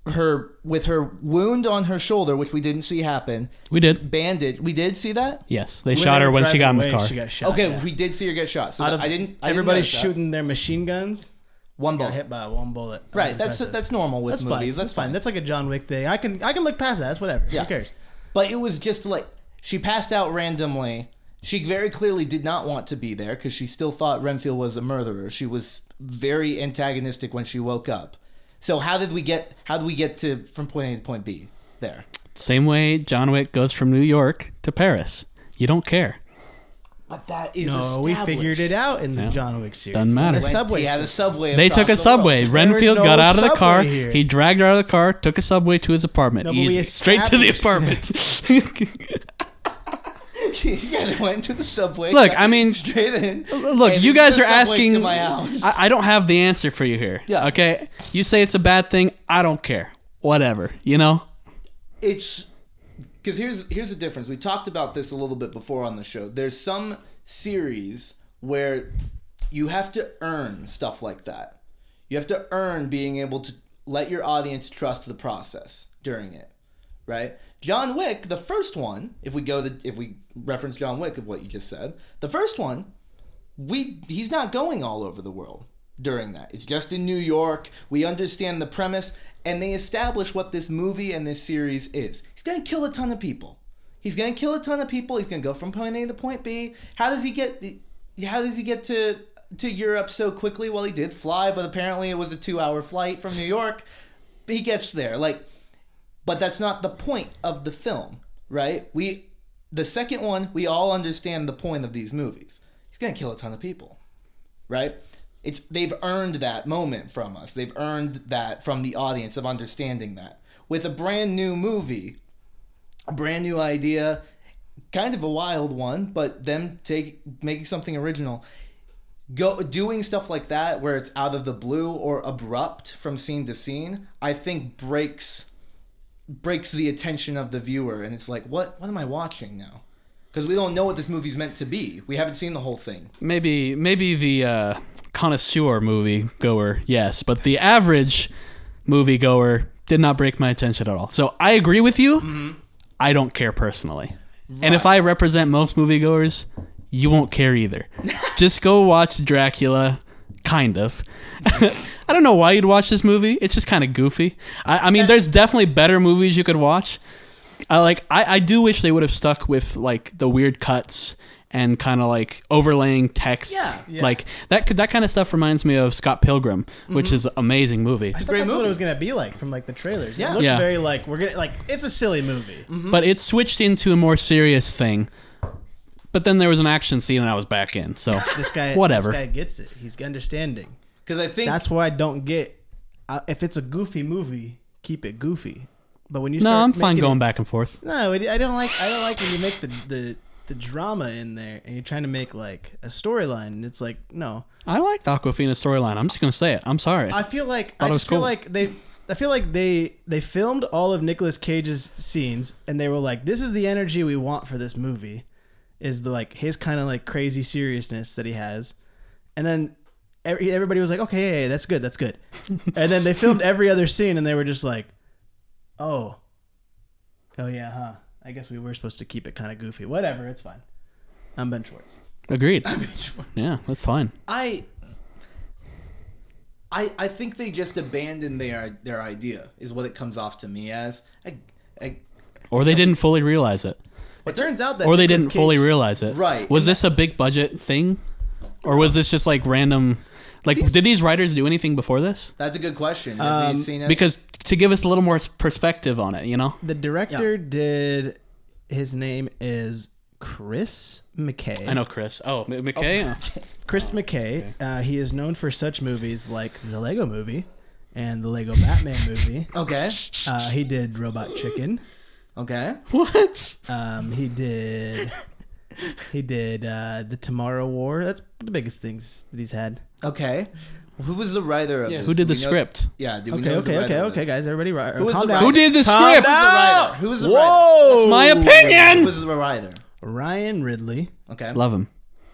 her wound on her shoulder, which we didn't see happen. We did. Bandage. We did see that? Yes, they shot her when she got in the car. She got shot. Okay, we did see her get shot. So I didn't. Everybody's shooting their machine guns. One bullet. Got hit by one bullet. Right. That's normal with movies. That's fine. That's like a John Wick thing. I can look past that. That's whatever. Yeah. Who cares? But it was just like she passed out randomly. She very clearly did not want to be there because she still thought Renfield was a murderer. She was very antagonistic when she woke up. So how did we get to from point A to point B there? Same way John Wick goes from New York to Paris. You don't care. But that is No, we figured it out in the John Wick series. Doesn't matter. He had a subway. They took a subway. Renfield got out of the car. here. He dragged her out of the car, took a subway to his apartment. No, but we Easy. Straight to the established- apartment. Yeah, they went to the subway. Look, I mean, straight in. Look, Hey, you this guys is are the subway asking. to my house. I don't have the answer for you here. Yeah. Okay. You say it's a bad thing. I don't care. Whatever. You know. It's because here's the difference. We talked about this a little bit before on the show. There's some series where you have to earn stuff like that. You have to earn being able to let your audience trust the process during it, right? John Wick, the first one, if we reference John Wick of what you just said, the first one, he's not going all over the world during that. It's just in New York. We understand the premise, and they establish what this movie and this series is. He's going to kill a ton of people. He's going to go from point A to point B. How does he get to Europe so quickly? Well, he did fly, but apparently it was a 2-hour flight from New York. He gets there. But that's not the point of the film, right? The second one, we all understand the point of these movies. He's going to kill a ton of people, right? They've earned that moment from us. They've earned that from the audience of understanding that. With a brand new movie, a brand new idea, kind of a wild one, but them making something original, doing stuff like that where it's out of the blue or abrupt from scene to scene, I think breaks the attention of the viewer, and it's like, what am I watching now? Because we don't know what this movie's meant to be. We haven't seen the whole thing. Maybe the connoisseur movie goer, yes, but the average movie goer did not break my attention at all. So I agree with you. Mm-hmm. I don't care personally. Right. And if I represent most moviegoers, you won't care either. Just go watch Dracula, kind of. I don't know why you'd watch this movie. It's just kind of goofy. I mean, there's definitely better movies you could watch. I do wish they would have stuck with like the weird cuts and kind of like overlaying text. Yeah. Like that kind of stuff reminds me of Scott Pilgrim, which is an amazing movie. I thought that's what it was gonna be like from like the trailers. Yeah. It looked very like it's a silly movie. Mm-hmm. But it switched into a more serious thing. But then there was an action scene and I was back in. So this guy gets it. He's understanding. Because I think that's why I don't get if it's a goofy movie, keep it goofy. But when you I'm fine going back and forth. No, I don't like when you make the drama in there and you're trying to make like a storyline and it's like no. I liked Awkwafina's storyline. I'm just gonna say it. I'm sorry. I feel like they filmed all of Nicolas Cage's scenes and they were like, this is the energy we want for this movie, is the like his kind of like crazy seriousness that he has, and then everybody was like, okay, yeah, that's good, and then they filmed every other scene and they were just like, oh yeah, huh? I guess we were supposed to keep it kind of goofy. Whatever, it's fine. I'm Ben Schwartz. Agreed. Yeah, that's fine. I think they just abandoned their idea, is what it comes off to me as. Or they didn't fully realize it. It turns out that or they didn't fully realize it. Right. Was this a big budget thing? Or was this just like random? Like, did these writers do anything before this? That's a good question. Have you seen it? Because to give us a little more perspective on it, you know? The director did, his name is Chris McKay. I know Chris. Oh, McKay? Oh. Chris McKay. Okay. He is known for such movies like the Lego Movie and the Lego Batman movie. Okay. He did Robot Chicken. Okay. What? He did The Tomorrow War. That's the biggest things that he's had. Okay. Who was the writer of this? Who did the script? Yeah. Okay, guys. Everybody, calm down. Who did the script? Who was the writer? Whoa! That's my opinion. Who was the writer? Ryan Ridley. Okay. Love him.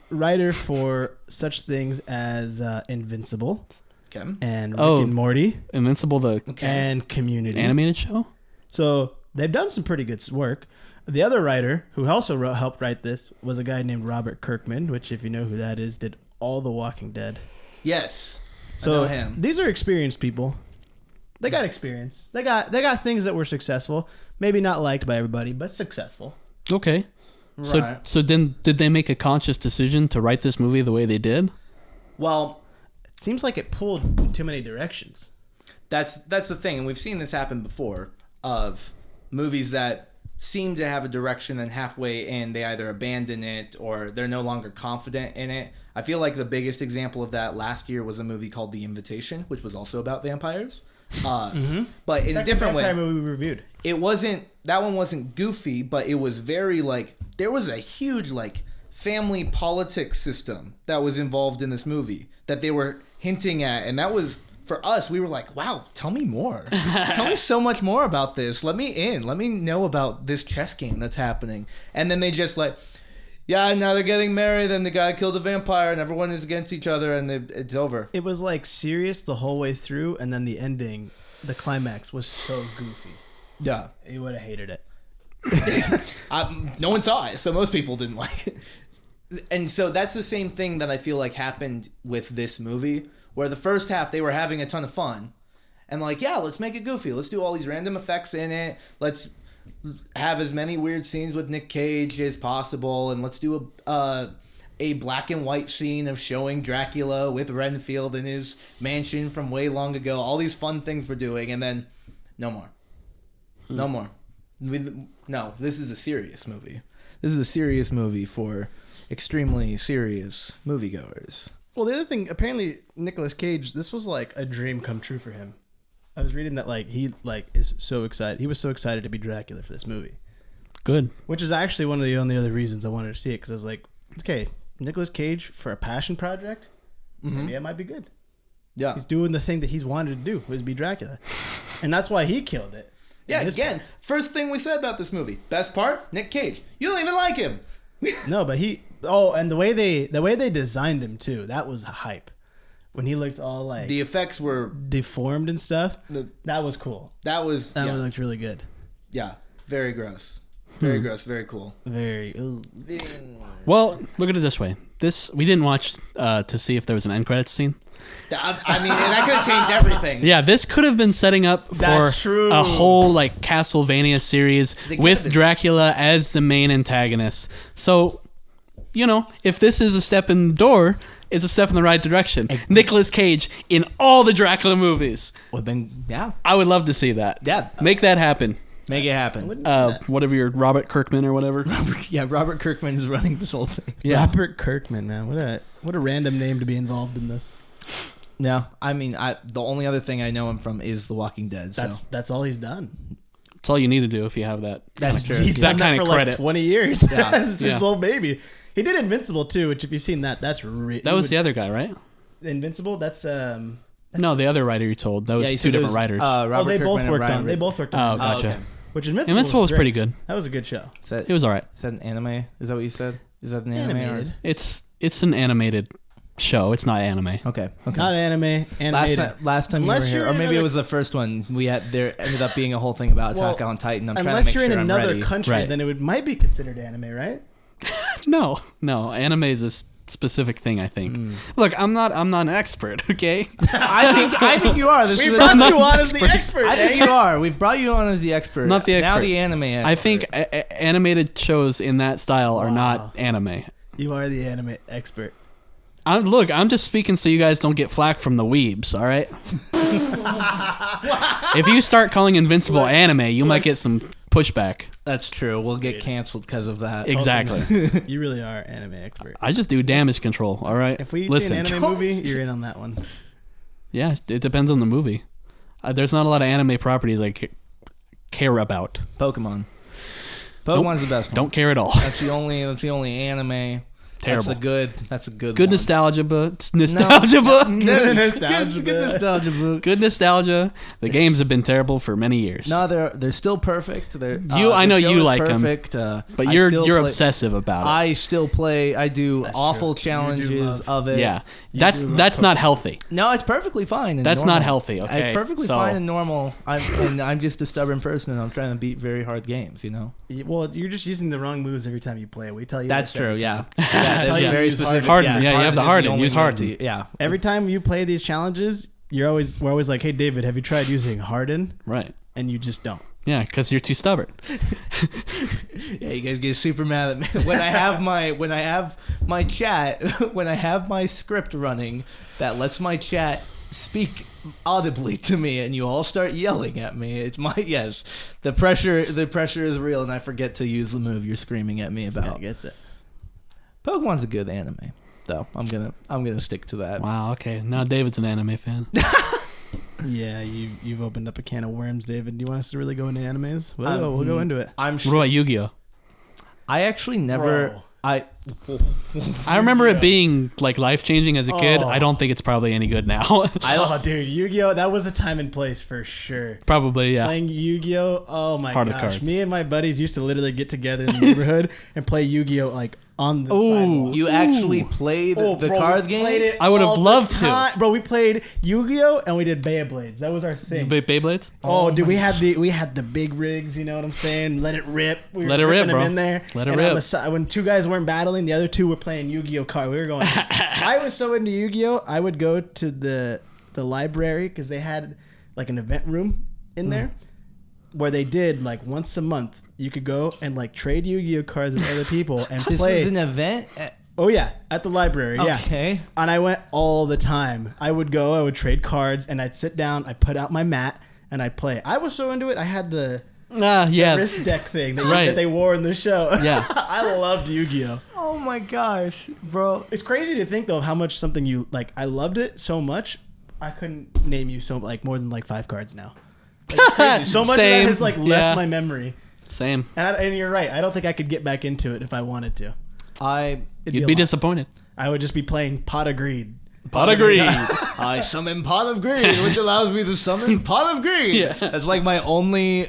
Writer for such things as Invincible. Okay. And Rick and Morty. Invincible, and Community. Animated show? So they've done some pretty good work. The other writer who also helped write this was a guy named Robert Kirkman, which, if you know who that is, did all the Walking Dead. Yes. So I know him. These are experienced people. They got experience. They got things that were successful. Maybe not liked by everybody, but successful. Okay. Right. So then did they make a conscious decision to write this movie the way they did? Well, it seems like it pulled in too many directions. That's the thing, and we've seen this happen before, of movies that seem to have a direction, and halfway in they either abandon it or they're no longer confident in it. I feel like the biggest example of that last year was a movie called The Invitation, which was also about vampires. But in a different way. Movie we reviewed. That one wasn't goofy, but it was very like, there was a huge like family politics system that was involved in this movie that they were hinting at, and that was, for us, we were like, wow, tell me more. Tell me so much more about this. Let me in. Let me know about this chess game that's happening. And then they just like, yeah, now they're getting married, and the guy killed a vampire, and everyone is against each other, and it's over. It was like serious the whole way through, and then the ending, the climax was so goofy. Yeah. You would have hated it. No one saw it, so most people didn't like it. And so that's the same thing that I feel like happened with this movie, where the first half they were having a ton of fun, and like, yeah, let's make it goofy. Let's do all these random effects in it. Let's have as many weird scenes with Nick Cage as possible, and let's do a black and white scene of showing Dracula with Renfield in his mansion from way long ago. All these fun things we're doing, and then no more. No more. No, this is a serious movie. This is a serious movie for extremely serious moviegoers. Well, the other thing, apparently Nicolas Cage, this was like a dream come true for him. I was reading that like he like is so excited. He was so excited to be Dracula for this movie. Good. Which is actually one of the only other reasons I wanted to see it, because I was like, okay, Nicolas Cage for a passion project, maybe it might be good. Yeah. He's doing the thing that he's wanted to do, was be Dracula. And that's why he killed it. Yeah, again, first thing we said about this movie. Best part, Nick Cage. You don't even like him. No, but and the way they designed him too, that was hype. When he looked all like the effects were deformed and stuff, that was cool. That looked really good. Yeah, very gross. Very gross, very cool. Very. Well, look at it this way. We didn't watch to see if there was an end credits scene. I mean, that could have changed everything. Yeah, this could have been setting up for a whole like Castlevania series with Dracula as the main antagonist. So, if this is a step in the door, it's a step in the right direction. Nicolas Cage in all the Dracula movies. Well, then, yeah. I would love to see that. Yeah. Make that happen. Make it happen. Whatever your Robert Kirkman or whatever. Robert Kirkman is running this whole thing. Yeah. Robert Kirkman, man. What a random name to be involved in this. No, I mean, the only other thing I know him from is The Walking Dead. So. That's all he's done. That's all you need to do if you have that. That's true. He's done that for credit. like 20 years. Yeah. It's his old baby. He did Invincible too, which if you've seen that, that's that was the other guy, right? Invincible. That's no, the other writer you told. That was two different writers. They both worked on. They both worked on. Oh, gotcha. Okay. Which Invincible was pretty good. That was a good show. It was all right. Is that an anime? Is that what you said? Is that an anime? Animated. It's an animated show. It's not anime. Okay. Not anime. Animated. Last time you were here, or maybe it was the first one. There ended up being a whole thing about Attack on Titan. I'm trying to make unless you're sure in I'm another ready. country, then it might be considered anime, right? No. Anime is a specific thing, I think. Look, I'm not an expert, okay? I think you are. We brought you on as the expert. I think you are. We've brought you on as the expert. Not the expert. Now the anime expert. I think animated shows in that style are not anime. You are the anime expert. I'm just speaking so you guys don't get flack from the weebs, all right? If you start calling Invincible anime, you might get some pushback. That's true. We'll get canceled because of that. Exactly. You really are anime expert. I just do damage control, all right? If we see an anime movie, you're in on that one. Yeah, it depends on the movie. There's not a lot of anime properties I care about. Pokemon. Pokemon's the best one. Don't care at all. That's the only anime. Terrible. That's a good one. nostalgia book. Nostalgia book. Good nostalgia. The games have been terrible for many years. No, they're still perfect. I know you like them, but you're obsessive about it. I still play. I do awful challenges of it. Yeah, that's not healthy. No, it's perfectly fine. That's not healthy. Okay, it's perfectly fine and normal. I'm just a stubborn person, and I'm trying to beat very hard games. Well, you're just using the wrong moves every time you play. We tell you. That's true. Yeah. Very specific. Harden. Yeah, you have to harden. Use harden. Yeah. Every time you play these challenges, we're always like, hey, David, have you tried using harden? Right. And you just don't. Yeah, because you're too stubborn. Yeah, you guys get super mad at me when I have my chat, when I have my script running that lets my chat speak audibly to me and you all start yelling at me, it's my the pressure is real, and I forget to use the move you're screaming at me about. Gets it. Pokemon's a good anime, though. I'm gonna stick to that. Wow. Okay. Now David's an anime fan. Yeah, you've opened up a can of worms, David. Do you want us to really go into animes? We'll go into it. I'm What sure. about Yu-Gi-Oh? I actually never. Bro. I remember it being like life changing as a kid. Oh. I don't think it's probably any good now. Oh, dude, Yu-Gi-Oh! That was a time and place for sure. Probably, yeah. Playing Yu-Gi-Oh! Oh my Heart of gosh. Cards. Me and my buddies used to literally get together in the neighborhood and play Yu-Gi-Oh! Like on the sidewalk. You actually played the bro, card we game? played it I would have all the loved to. time. Bro, we played Yu-Gi-Oh! And we did Beyblades. That was our thing. Beyblades? Oh, dude, we had the big rigs, you know what I'm saying? Let it rip. We were Let it rip, ripping them bro. in there. Let it And rip. on the side, when two guys weren't battling, the other two were playing Yu-Gi-Oh card. We were going. I was so into Yu-Gi-Oh. I would go to the library because they had like an event room in there where they did like once a month. You could go and like trade Yu-Gi-Oh cards with other people and This play. was an event. Oh yeah, at the library. Yeah. Okay. And I went all the time. I would go, I would trade cards, and I'd sit down, I'd put out my mat, and I'd play. I was so into it, I had the Yeah. wrist deck thing that, Right. that they wore in the show. Yeah. I loved Yu-Gi-Oh! Oh my gosh, bro. It's crazy to think, though, how much something you, like, I loved it so much, I couldn't name you more than, 5 cards now. Like, it's crazy. So much Same. of that has, left Yeah. my memory. Same. And you're right, I don't think I could get back into it if I wanted to. It'd You'd a be lot. disappointed. I would just be playing Pot of Greed. Pot of Greed. I summon Pot of Greed, which allows me to summon Pot of Greed. Yeah. That's like my only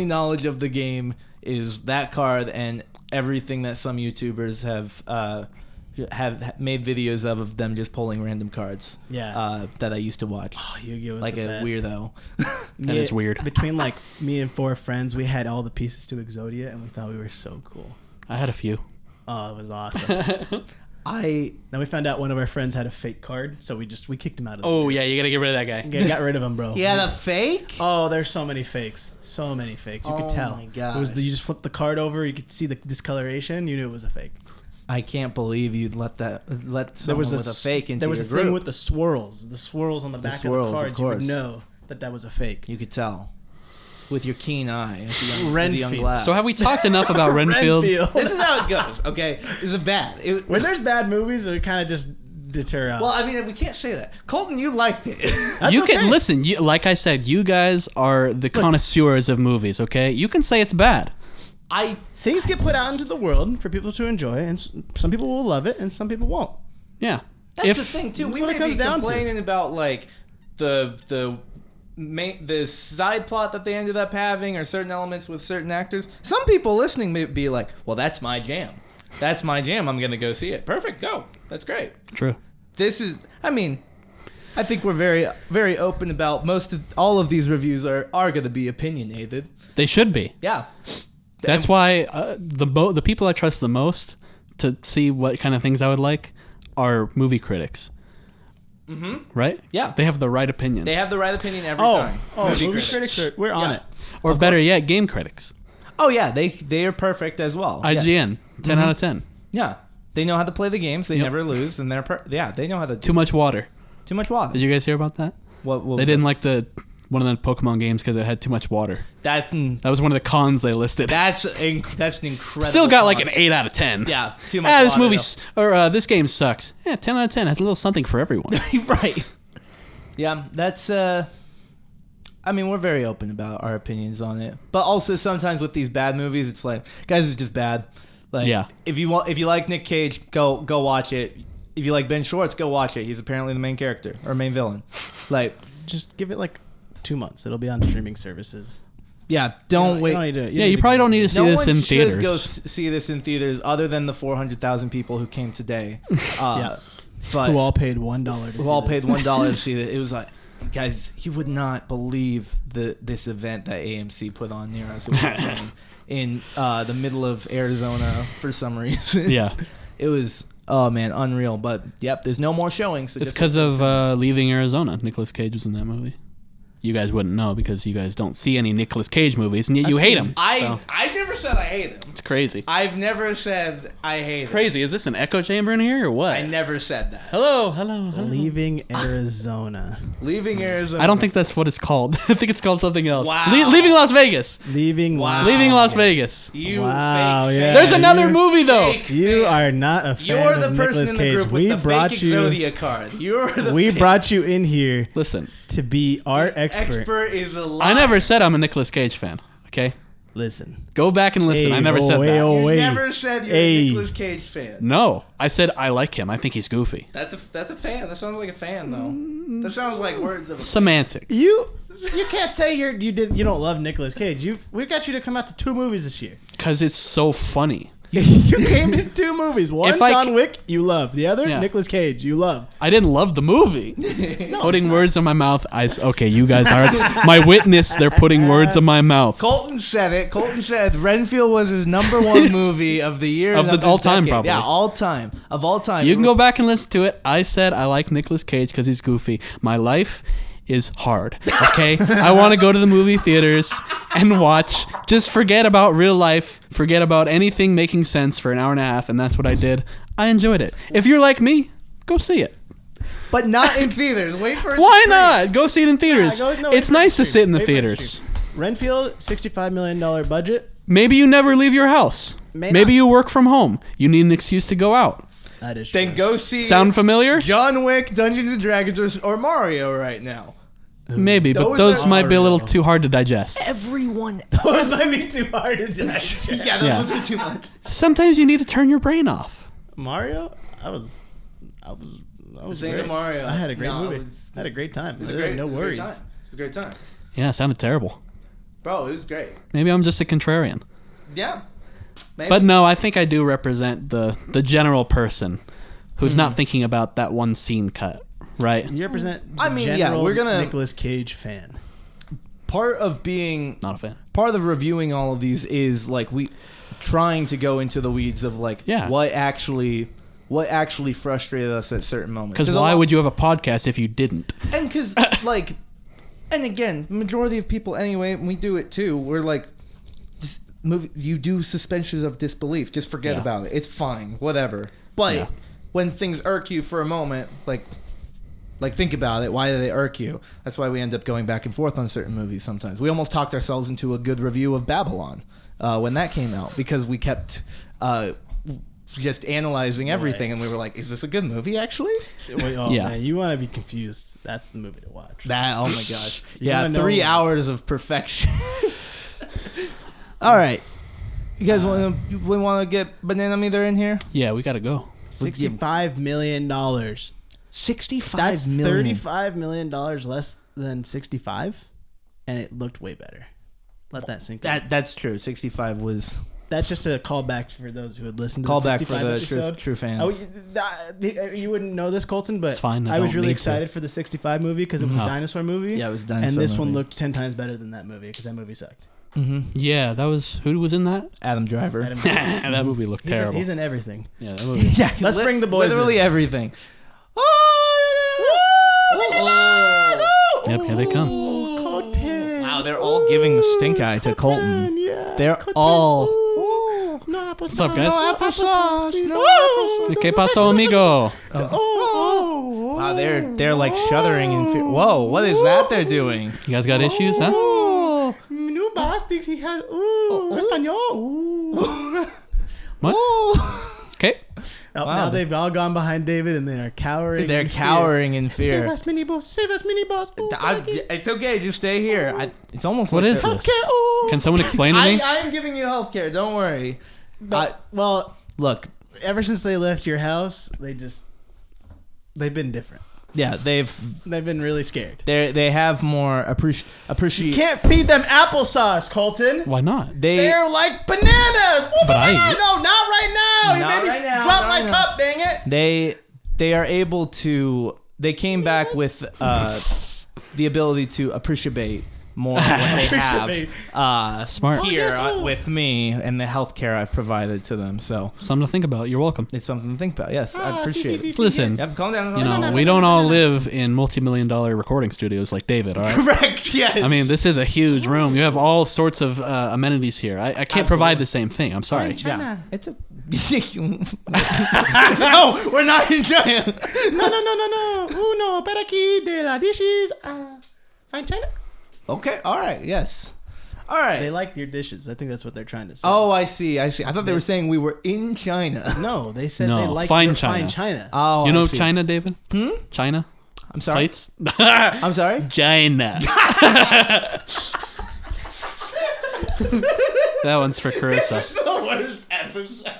knowledge of the game is that card and everything that some YouTubers have made videos of them just pulling random cards. Yeah. That I used to watch. Oh, Yu-Gi-Oh! Was Like the a best. weirdo. That is weird. Between me and 4 friends, we had all the pieces to Exodia, and we thought we were so cool. I had a few. Oh, it was awesome. Then we found out one of our friends had a fake card, so we kicked him out of the Oh, group. yeah, you gotta get rid of that guy. Got rid of him, bro. He had a fake? Oh, there's so many fakes. So many fakes. You could tell. my gosh. It was you just flipped the card over, you could see the discoloration, you knew it was a fake. I can't believe you'd let someone There was with a fake into There was your a group. thing with the swirls on the back swirls, of the of cards. You would course. know that was a fake. You could tell. With your keen eye. As a young Renfield. lad. So have we talked enough about Renfield? This is how it goes, okay? This is bad. When there's bad movies, it kind of just deter out. Well, I mean, we can't say that. Colton, you liked it. That's You okay. can listen. Like I said, you guys are the connoisseurs of movies. Okay, you can say it's bad. Things get put out into the world for people to enjoy, and some people will love it, and some people won't. Yeah. That's the thing too. That's We what may it comes be down to. complaining about like the side plot that they ended up having, or certain elements with certain actors. Some people listening may be like, "Well, that's my jam. That's my jam. I'm gonna go see it. Perfect. Go. That's great." True. This is. I mean, I think we're very, very open about all of these reviews are gonna be opinionated. They should be. Yeah. That's why the people I trust the most to see what kind of things I would like are movie critics. Mm-hmm. Right? Yeah. They have the right opinions. They have the right opinion every time. Movie critics we're on it. or better yet, game critics. Oh yeah, they are perfect as well. Yes. IGN, 10 out of 10. Yeah, they know how to play the games. They Yep. never lose, and they know how to. Too much water. Too much water. Did you guys hear about that? What They didn't like one of the Pokemon games because it had too much water. that. That was one of the cons they listed. That's an incredible. Still got like con. an 8 out of 10. Yeah, too much. This water, movie this game sucks. Yeah, 10 out of 10 has a little something for everyone. though. Right. Yeah, that's. I mean, we're very open about our opinions on it, but also sometimes with these bad movies, it's like, guys, it's just bad. Like, Yeah. If you like Nick Cage, go watch it. If you like Ben Schwartz, go watch it. He's apparently the main character or main villain. Like, Just give it 2 months. It'll be on streaming services. yeah, don't wait. You probably don't need to see No this one in should theaters. go see this in theaters, other than the 400,000 people who came today. Yeah. But Who all paid $1 to who see all this. paid $1 to see it. It was like, guys, you would not believe this event that AMC put on near us. It was in the middle of Arizona for some reason. Yeah. It was, oh man, unreal. But yep, there's no more showings. So It's just- because of Leaving Arizona. Nicolas Cage was in that movie. You guys wouldn't know because you guys don't see any Nicolas Cage movies, and yet you hate him. I've never said I hate him. It's crazy. I've never said I hate him. Crazy. Is this an echo chamber in here or what? I never said that. Hello. Leaving Arizona. Leaving Arizona. I don't think that's what it's called. I think it's called something else. Wow. Leaving Las Vegas. Leaving Las Vegas. You Wow, fake yeah. There's another movie though. fake You fan. are not a fan You're the of person Nicolas in the Cage. group with We the brought fake you. Exodia card. You're the We fake brought you in here Listen, to be our expert. expert is a lie. I never said I'm a Nicolas Cage fan. Okay, Listen. go back and listen. Hey, I never said that. You wait. never said you're Hey. a Nicolas Cage fan. No, I said I like him. I think he's goofy. That's a fan. That sounds like a fan though. That sounds like words of a Semantics. You can't say you don't love Nicolas Cage. We got you to come out to 2 movies this year. Because it's so funny. You came to 2 movies. One If I John c- Wick, you love. The other Yeah. Nicolas Cage, you love. I didn't love the movie. No, Putting words in my mouth. Okay, you guys are my witness. They're putting words in my mouth. Colton said it. Colton said Renfield was his #1 movie of the year. Of the this all time, decade. probably. Yeah, all time. Of all time. You can go back and listen to it. I said I like Nicolas Cage because he's goofy. My life is hard. Okay, I want to go to the movie theaters and watch. Just forget about real life. Forget about anything making sense for an hour and a half, and that's what I did. I enjoyed it. If you're like me, go see it. But not in theaters. Wait for it. Why not? Go see it in theaters. wait It's for nice the to sit in the stream. Wait for the theaters. stream. Renfield, $65 million budget. Maybe you never leave your house. May Maybe not. you work from home. You need an excuse to go out. That is Then true. go see Sound familiar? John Wick, Dungeons and Dragons, or Mario right now. Maybe, but Those those are- might be a little Mario. too hard to digest. Everyone. Those might be too hard to judge. Yeah, Yeah. those are too much. Sometimes you need to turn your brain off. Mario, I was Zane great. and Mario. I had a great No, movie. it was- I had a great time. It was a There were great, no it was a great worries. time. It was a great time. Yeah, it sounded terrible. Bro, it was great. Maybe I'm just a contrarian. Yeah. Maybe. But no, I think I do represent the general person who's not thinking about that one scene cut, right? You represent the I mean, yeah, general we're gonna- Nicolas Cage fan. part of being Not a fan. part of reviewing all of these is like we trying to go into the weeds of like Yeah. what actually frustrated us at certain moments. Because why would you have a podcast if you didn't? And because like, and again, majority of people anyway, and we do it too. We're like, just move. You do suspensions of disbelief. Just forget Yeah. about it. It's fine. Whatever. But Yeah. when things irk you for a moment, like think about it. Why do they irk you? That's why we end up going back and forth on certain movies sometimes. We almost talked ourselves into a good review of Babylon when that came out because we kept just analyzing everything, and we were like, "Is this a good movie? Actually?" Wait, oh Yeah. man, you want to be confused? That's the movie to watch. That, oh my gosh. You Yeah, wanna know- 3 hours of perfection. All right. You guys want to get Banana Meter in here? Yeah, we gotta go. $65 million. $65 That's million. $35 million less than 65, and it looked way better. Let that sink in. That's true. 65 was That's just a callback for those who had listened to callback the for 65 the episode. true fans. You wouldn't know this, Colton, but It's fine, I I was don't really need to. excited for the 65 movie because it was a Oh. dinosaur movie. Yeah, it was a dinosaur And this one movie. looked 10 times better than that movie because that movie sucked. Yeah, that was who was in that? Adam Driver. Adam- That movie looked terrible. He's in everything. Yeah, that movie. Yeah, Let's bring the boys Literally in. everything. Yep, here they come. Colton. Wow, they're all giving the stink eye to Colton. Yeah. They're Colton. all. Ooh, no applesauce. What's up, guys? No applesauce, please. No Oh, ¿Qué pasó, amigo? oh, Wow, they're like shuddering in fear. Whoa, what is that they're doing? You guys got issues, huh? Oh, new boss thinks he has. Ooh, Espanol. Ooh. What? Okay. Oh, Wow. now they've all gone behind David and they are cowering. They're in fear. cowering in Save fear. us, mini boss. Save us, mini boss. Ooh, Maggie. It's okay, just stay here. It's almost What like is they're- this? Okay, ooh. Can someone explain to me? I'm giving you healthcare. Don't worry. Well, Look, ever since they left your house, they've been different. yeah, they've They've been really scared. they have more appreciate. Can't feed them applesauce, Colton. Why not? They're like bananas. Ooh, what I banana. eat. No, not right now. You Not made me right now, drop not my right now. cup. Dang it. They are able to. They came back with the ability to appreciate more than what they have Smart. here with me and the healthcare I've provided to them. So Something to think about. You're welcome. it's something to think about. Yes, I appreciate it. Listen, Yep, calm down. you know, we don't all live in multi-million-dollar recording studios like David, all right? Correct. Yes. I mean, this is a huge room. You have all sorts of amenities here. I can't provide the same thing. I'm sorry. Yeah. It's a. No, we're not in China. No. Uno para aquí de la dishes. Fine China. Okay. All right. Yes. All right. They like your dishes. I think that's what they're trying to say. Oh, I see. I thought they were saying we were in China. No, they said No, they like fine your China. fine China. Oh, You know I see. China, David? China? I'm sorry. Plates? I'm sorry. China. That one's for Carissa. The worst episode.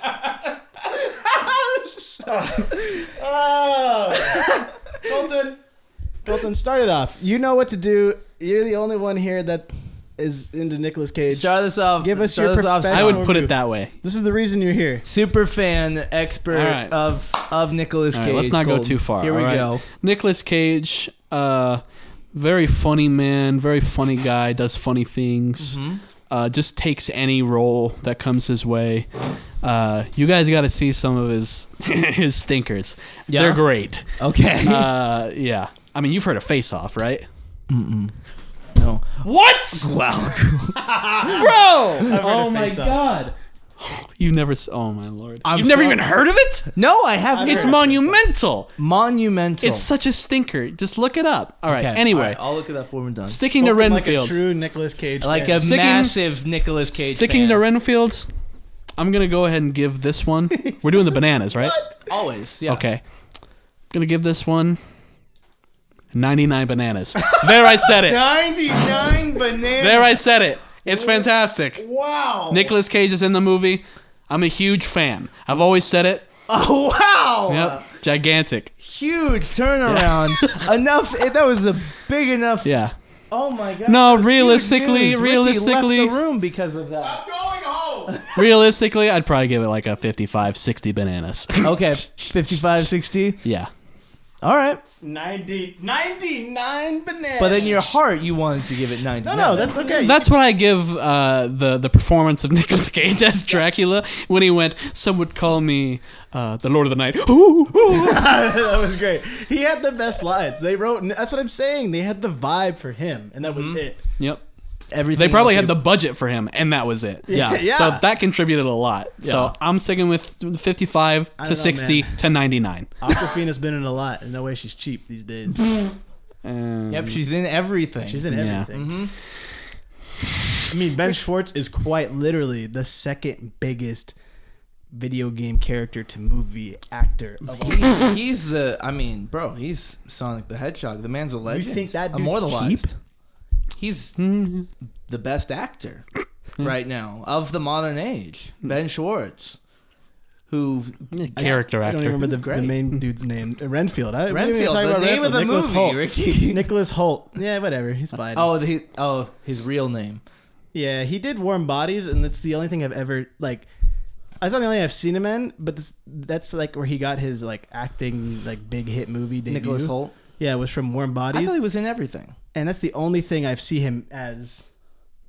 Colton, start it off. You know what to do. You're the only one here that is into Nicolas Cage. Start this off. Give us Start your this off. professional I would put review. it that way. This is the reason you're here. Super fan, expert All right. of Nicolas All Cage. right, let's not go Colton. too far. Here we all right? go. Nicolas Cage, very funny man, very funny guy, does funny things. Just takes any role that comes his way. You guys got to see some of his his stinkers. Yeah? They're great. Okay. Yeah. I mean, you've heard of Face Off, right? No. What? Wow. Bro! Oh my God. You've never... Oh, my Lord. I'm You've never sorry. even heard of it? No, I haven't. It's heard of monumental. monumental. It's such a stinker. Just look it up. All right. Okay. Anyway, All right, I'll look it up when we're done. sticking to Spoken like a Renfield. true Nicolas Cage Like fan. a Sticking- massive Nicolas Cage Sticking fan. to Renfield, I'm going to go ahead and give this one... We're doing the bananas, right? Always, yeah. Okay. I'm going to give this one 99 bananas. There, I said it. 99 bananas. There, I said it. It's fantastic. Wow. Nicolas Cage is in the movie. I'm a huge fan. I've always said it. Oh, wow. Yep. Gigantic. Huge turnaround. Enough. That was a big enough. Yeah. Oh, my God. No, That was realistically- huge news. realistically- Ricky left the room because of that. Realistically, I'd probably give it like a 55, 60 bananas. Okay. 55, 60. Yeah. All right. 99 bananas. But in your heart, you wanted to give it 90. No, that's okay. That's what I give the performance of Nicolas Cage as Dracula when he went, some would call me the Lord of the Night. Ooh, ooh. That was great. He had the best lines. They wrote. That's what I'm saying. They had the vibe for him, and that was it. Yep. everything. They probably else had the budget for him, and that was it. Yeah. Yeah. So that contributed a lot. Yeah. So I'm sticking with 55 I to don't know, 60 man. to 99. Awkwafina's been in a lot. And no way she's cheap these days. Yep, she's in everything. She's in Yeah. everything. I mean, Ben Schwartz is quite literally the second biggest video game character to movie actor of all time. He's the. I mean, bro, he's Sonic the Hedgehog. The man's a legend. think that dude's immortalized? cheap? He's the best actor right now of the modern age. Ben Schwartz, who Character I don't actor. remember the Great. main dude's name. Renfield. Renfield, the name of the Nicholas movie, Hoult. Ricky. Nicholas Hoult. Yeah, whatever. He's fine. His real name. Yeah, he did Warm Bodies, and that's the only thing I've ever like. That's not the only I've seen him in, but that's like where he got his like acting like big hit movie debut. Nicholas Hoult. Yeah, it was from Warm I Bodies, thought he was in everything. and that's the only thing I've seen him as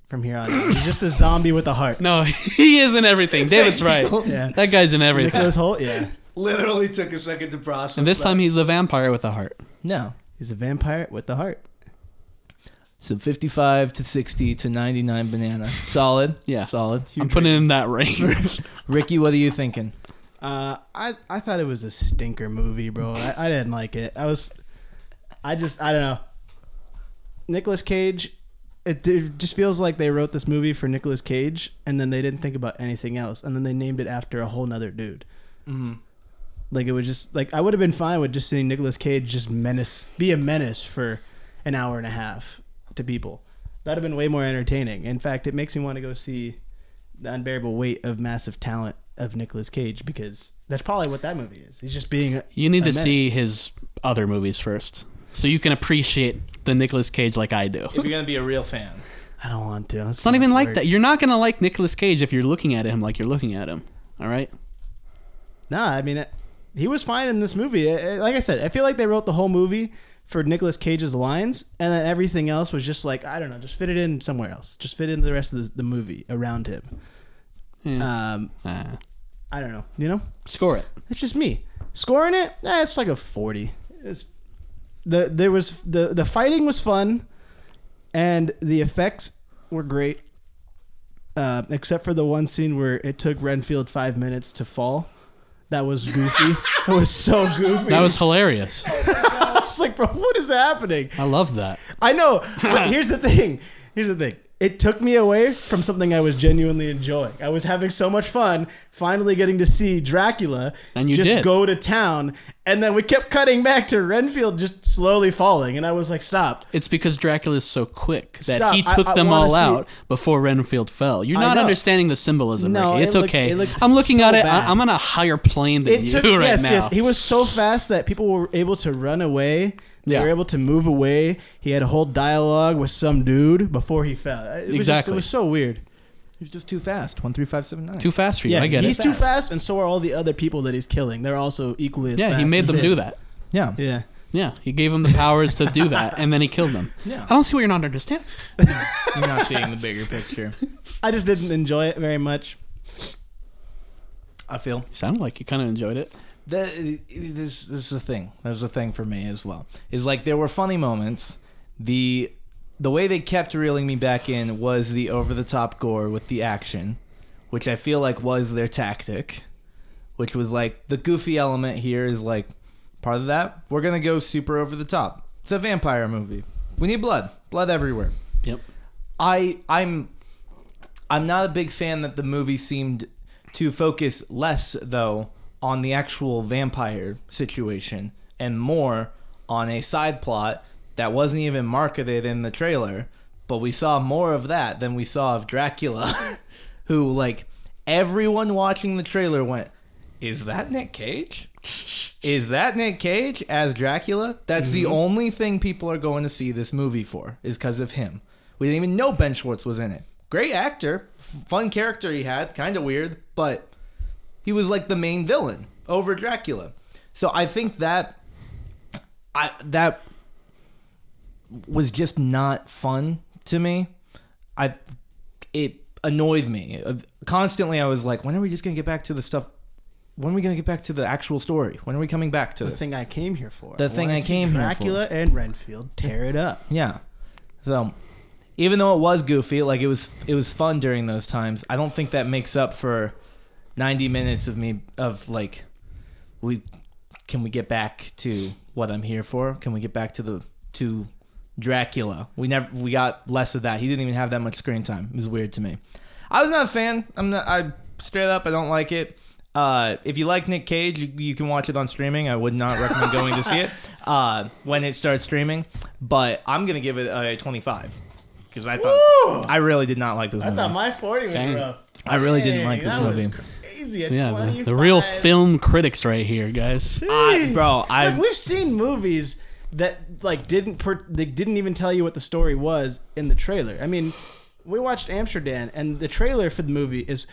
from here on. He's just a zombie with a heart. No, he is in everything. David's right. Yeah, That guy's in everything. Nicholas Hoult. Yeah, Literally took a second to process. And this time he's a vampire with a heart. no. he's a vampire with a heart. So 55 to 60 to 99 banana. Solid. Yeah. Solid. I'm putting him in that range. Ricky, what are you thinking? I thought it was a stinker movie, bro. I didn't like it. I don't know. Nicolas Cage, it just feels like they wrote this movie for Nicolas Cage, and then they didn't think about anything else, and then they named it after a whole nother dude. Mm-hmm. Like it was just like I would have been fine with just seeing Nicolas Cage just be a menace for an hour and a half to people. That'd have been way more entertaining. In fact, it makes me want to go see The Unbearable Weight of Massive Talent of Nicolas Cage, because that's probably what that movie is. He's just being You need a to menace. see his other movies first, so you can appreciate the Nicolas Cage like I do. If you're going to be a real fan. I don't want to. It's not even like that. You're not gonna like Nicolas Cage if you're looking at him like you're looking at him. All right. Nah, I mean, he was fine in this movie. Like I said, I feel like they wrote the whole movie for Nicolas Cage's lines, and then everything else was just like, I don't know, just fit it in somewhere else. Just fit in the rest of the movie around him. I don't know. You know? Score it. It's just me. Scoring it? It's like a 40. The fighting was fun, and the effects were great, except for the one scene where it took Renfield 5 minutes to fall. That was goofy. It was so goofy. That was hilarious. I was like, bro, what is happening? I love that. I know. But here's the thing. It took me away from something I was genuinely enjoying. I was having so much fun finally getting to see Dracula and go to town. And then we kept cutting back to Renfield just slowly falling. And I was like, stop. It's because Dracula is so quick that Stop. he took I them all out it. before Renfield fell. You're not understanding the symbolism, No, Ricky. It's okay. It I'm looking so at it. bad. I'm on a higher plane than you right now. Yes, he was so fast that people were able to run away. They were able to move away. He had a whole dialogue with some dude before he fell. It was so weird. He's just too fast. 13579. Too fast for you. I get he's it. Too fast, and so are all the other people that he's killing. They're also equally as fast. Yeah, he made as them him. do that. Yeah. Yeah. Yeah, he gave them the powers to do that, and then he killed them. Yeah. I don't see what you're not understanding. You're not seeing the bigger picture. I just didn't enjoy it very much. I feel. You sounded like you kind of enjoyed it. This is the thing. There's a thing for me as well. Is like there were funny moments. The way they kept reeling me back in was the over the top gore with the action, which I feel like was their tactic. Which was like the goofy element here is like part of that. We're gonna go super over the top. It's a vampire movie. We need blood everywhere. Yep. I'm not a big fan that the movie seemed to focus less though on the actual vampire situation and more on a side plot that wasn't even marketed in the trailer, but we saw more of that than we saw of Dracula, who, like, everyone watching the trailer went, is that Nick Cage? Is that Nick Cage as Dracula? That's the only thing people are going to see this movie for, is because of him. We didn't even know Ben Schwartz was in it. Great actor, fun character he had, kind of weird, but he was like the main villain over Dracula. So I think that was just not fun to me. It annoyed me. Constantly I was like, when are we just going to get back to the stuff? When are we going to get back to the actual story? When are we coming back to the this? thing I came here for? The thing I came here for. Dracula and Renfield tear it up. Yeah. So even though it was goofy, like it was fun during those times, I don't think that makes up for 90 minutes of me of like can we get back to what I'm here for? Can we get back to Dracula? We got less of that. He didn't even have that much screen time. It was weird to me. I was not a fan. I straight up I don't like it. If you like Nick Cage, you can watch it on streaming. I would not recommend going to see it when it starts streaming, but I'm going to give it a 25 because I really did not like this movie. I thought my 40 was rough. I really didn't like this movie. Crazy. The real film critics right here, guys. We've seen movies that like didn't even tell you what the story was in the trailer. I mean, we watched Amsterdam, and the trailer for the movie is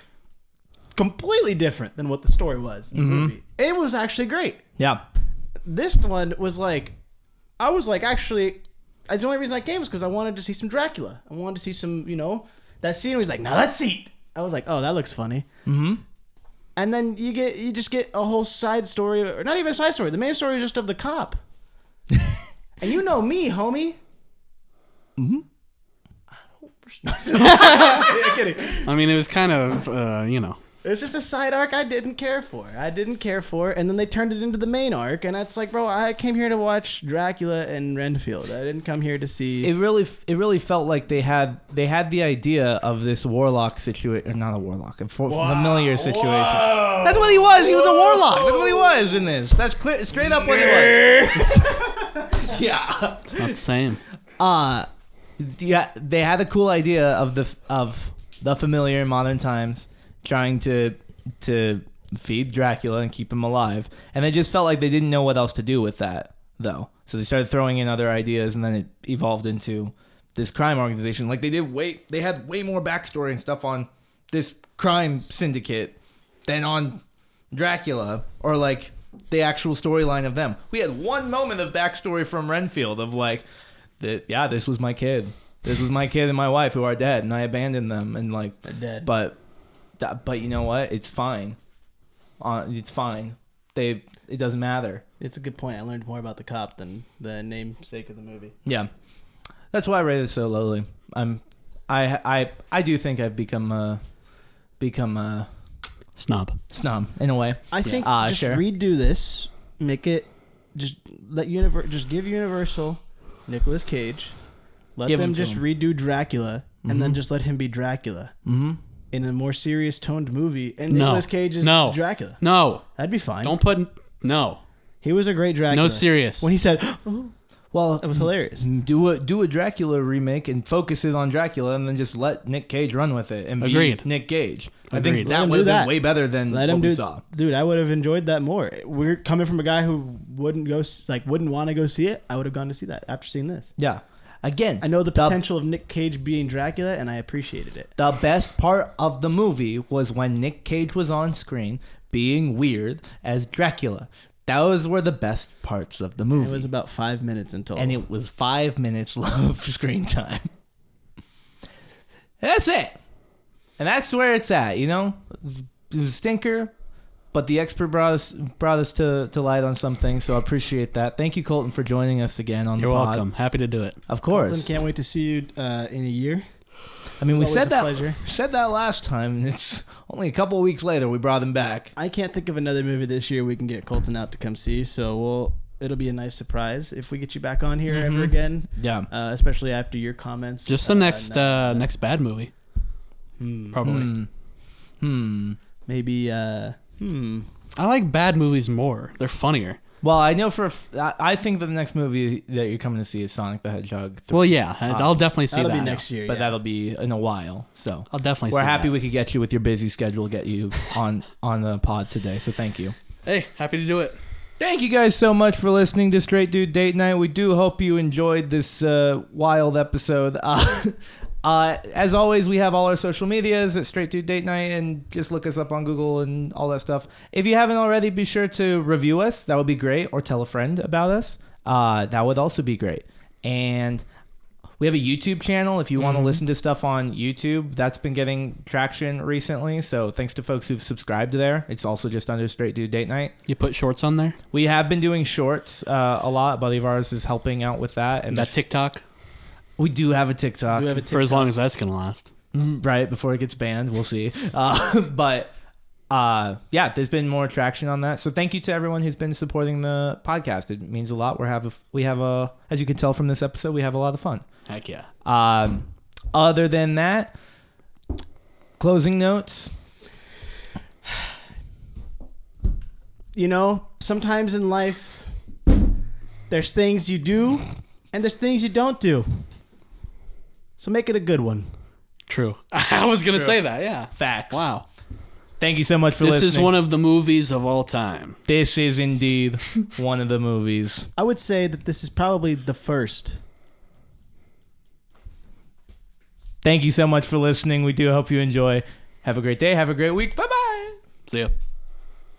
completely different than what the story was in the movie. And it was actually great. Yeah. This one was like, I was like, actually, that's the only reason I came was because I wanted to see some Dracula. I wanted to see some, that scene where he's like, now that seat. I was like, oh, that looks funny. Mm-hmm. And then you just get a whole side story, or not even a side story. The main story is just of the cop. And you know me, homie. Mm-hmm. I'm kidding. I mean, it was kind of, It's just a side arc I didn't care for. And then they turned it into the main arc, and it's like, bro, I came here to watch Dracula and Renfield. I didn't come here to see. It really felt like they had the idea of this warlock situation, or not a warlock, a familiar situation. Whoa. That's what he was. He was a warlock. That's what he was in this. That's straight up what he was. Yeah, it's not the same. Yeah, they had a cool idea of the familiar in modern times, trying to feed Dracula and keep him alive, and they just felt like they didn't know what else to do with that, though. So they started throwing in other ideas, and then it evolved into this crime organization. Like they had way more backstory and stuff on this crime syndicate than on Dracula, or like the actual storyline of them. We had one moment of backstory from Renfield of like, this was my kid. This was my kid and my wife who are dead, and I abandoned them, and like they're dead. But you know what? It's fine. It's fine. It doesn't matter. It's a good point. I learned more about the cop than the namesake of the movie. Yeah, that's why I rated it so lowly. I do think I've become a snob in a way. I think just redo this, make it just give Universal Nicolas Cage, let them just redo Dracula, and then just let him be Dracula in a more serious toned movie. And Nicolas Cage is Dracula. No, that'd be fine. Don't put no. He was a great Dracula. No, serious. When he said, well, that was hilarious. Do a Dracula remake and focus it on Dracula, and then just let Nick Cage run with it and be Nick Cage. I think that would have been way better than what we saw. Dude, I would have enjoyed that more. We're coming from a guy who wouldn't want to go see it. I would have gone to see that after seeing this. Yeah. Again, I know the potential of Nick Cage being Dracula, and I appreciated it. The best part of the movie was when Nick Cage was on screen being weird as Dracula. Those were the best parts of the movie. It was about 5 minutes until... And it was 5 minutes of screen time. That's it. And that's where it's at, you know? It was a stinker, but the expert brought us to light on some things, so I appreciate that. Thank you, Colton, for joining us again on the pod. You're welcome. Happy to do it. Of course. Colton, can't wait to see you in a year. I mean, we said that last time, and it's only a couple of weeks later we brought him back. I can't think of another movie this year we can get Colton out to come see, so it'll be a nice surprise if we get you back on here ever again. Yeah. Especially after your comments. Just the next bad movie. Probably. Maybe, I like bad movies more. They're funnier. Well, I know I think the next movie that you're coming to see is Sonic the Hedgehog 3. Well, yeah, I'll definitely see that. That'll be next year, but that'll be in a while. So I'll definitely see We're happy that. we could get you with your busy schedule, get you on the pod today. So thank you. Hey, happy to do it. Thank you guys so much for listening to Straight Dude Date Night. We do hope you enjoyed this wild episode. As always, we have all our social medias at Straight Dude Date Night, and just look us up on Google and all that stuff. If you haven't already, be sure to review us. That would be great. Or tell a friend about us. That would also be great. And we have a YouTube channel if you want to listen to stuff on YouTube. That's been getting traction recently. So thanks to folks who've subscribed there. It's also just under Straight Dude Date Night. You put shorts on there? We have been doing shorts a lot. A buddy of ours is helping out with that. And that TikTok? We do have a TikTok. For as long as that's going to last. Right, before it gets banned. We'll see. But yeah, there's been more traction on that. So thank you to everyone who's been supporting the podcast. It means a lot. We have a, as you can tell from this episode, we have a lot of fun. Heck yeah. Other than that, closing notes. You know, sometimes in life, there's things you do and there's things you don't do. So make it a good one. True. I was going to say that, yeah. Facts. Wow. Thank you so much for listening. This is one of the movies of all time. This is indeed one of the movies. I would say that this is probably the first. Thank you so much for listening. We do hope you enjoy. Have a great day. Have a great week. Bye-bye. See ya.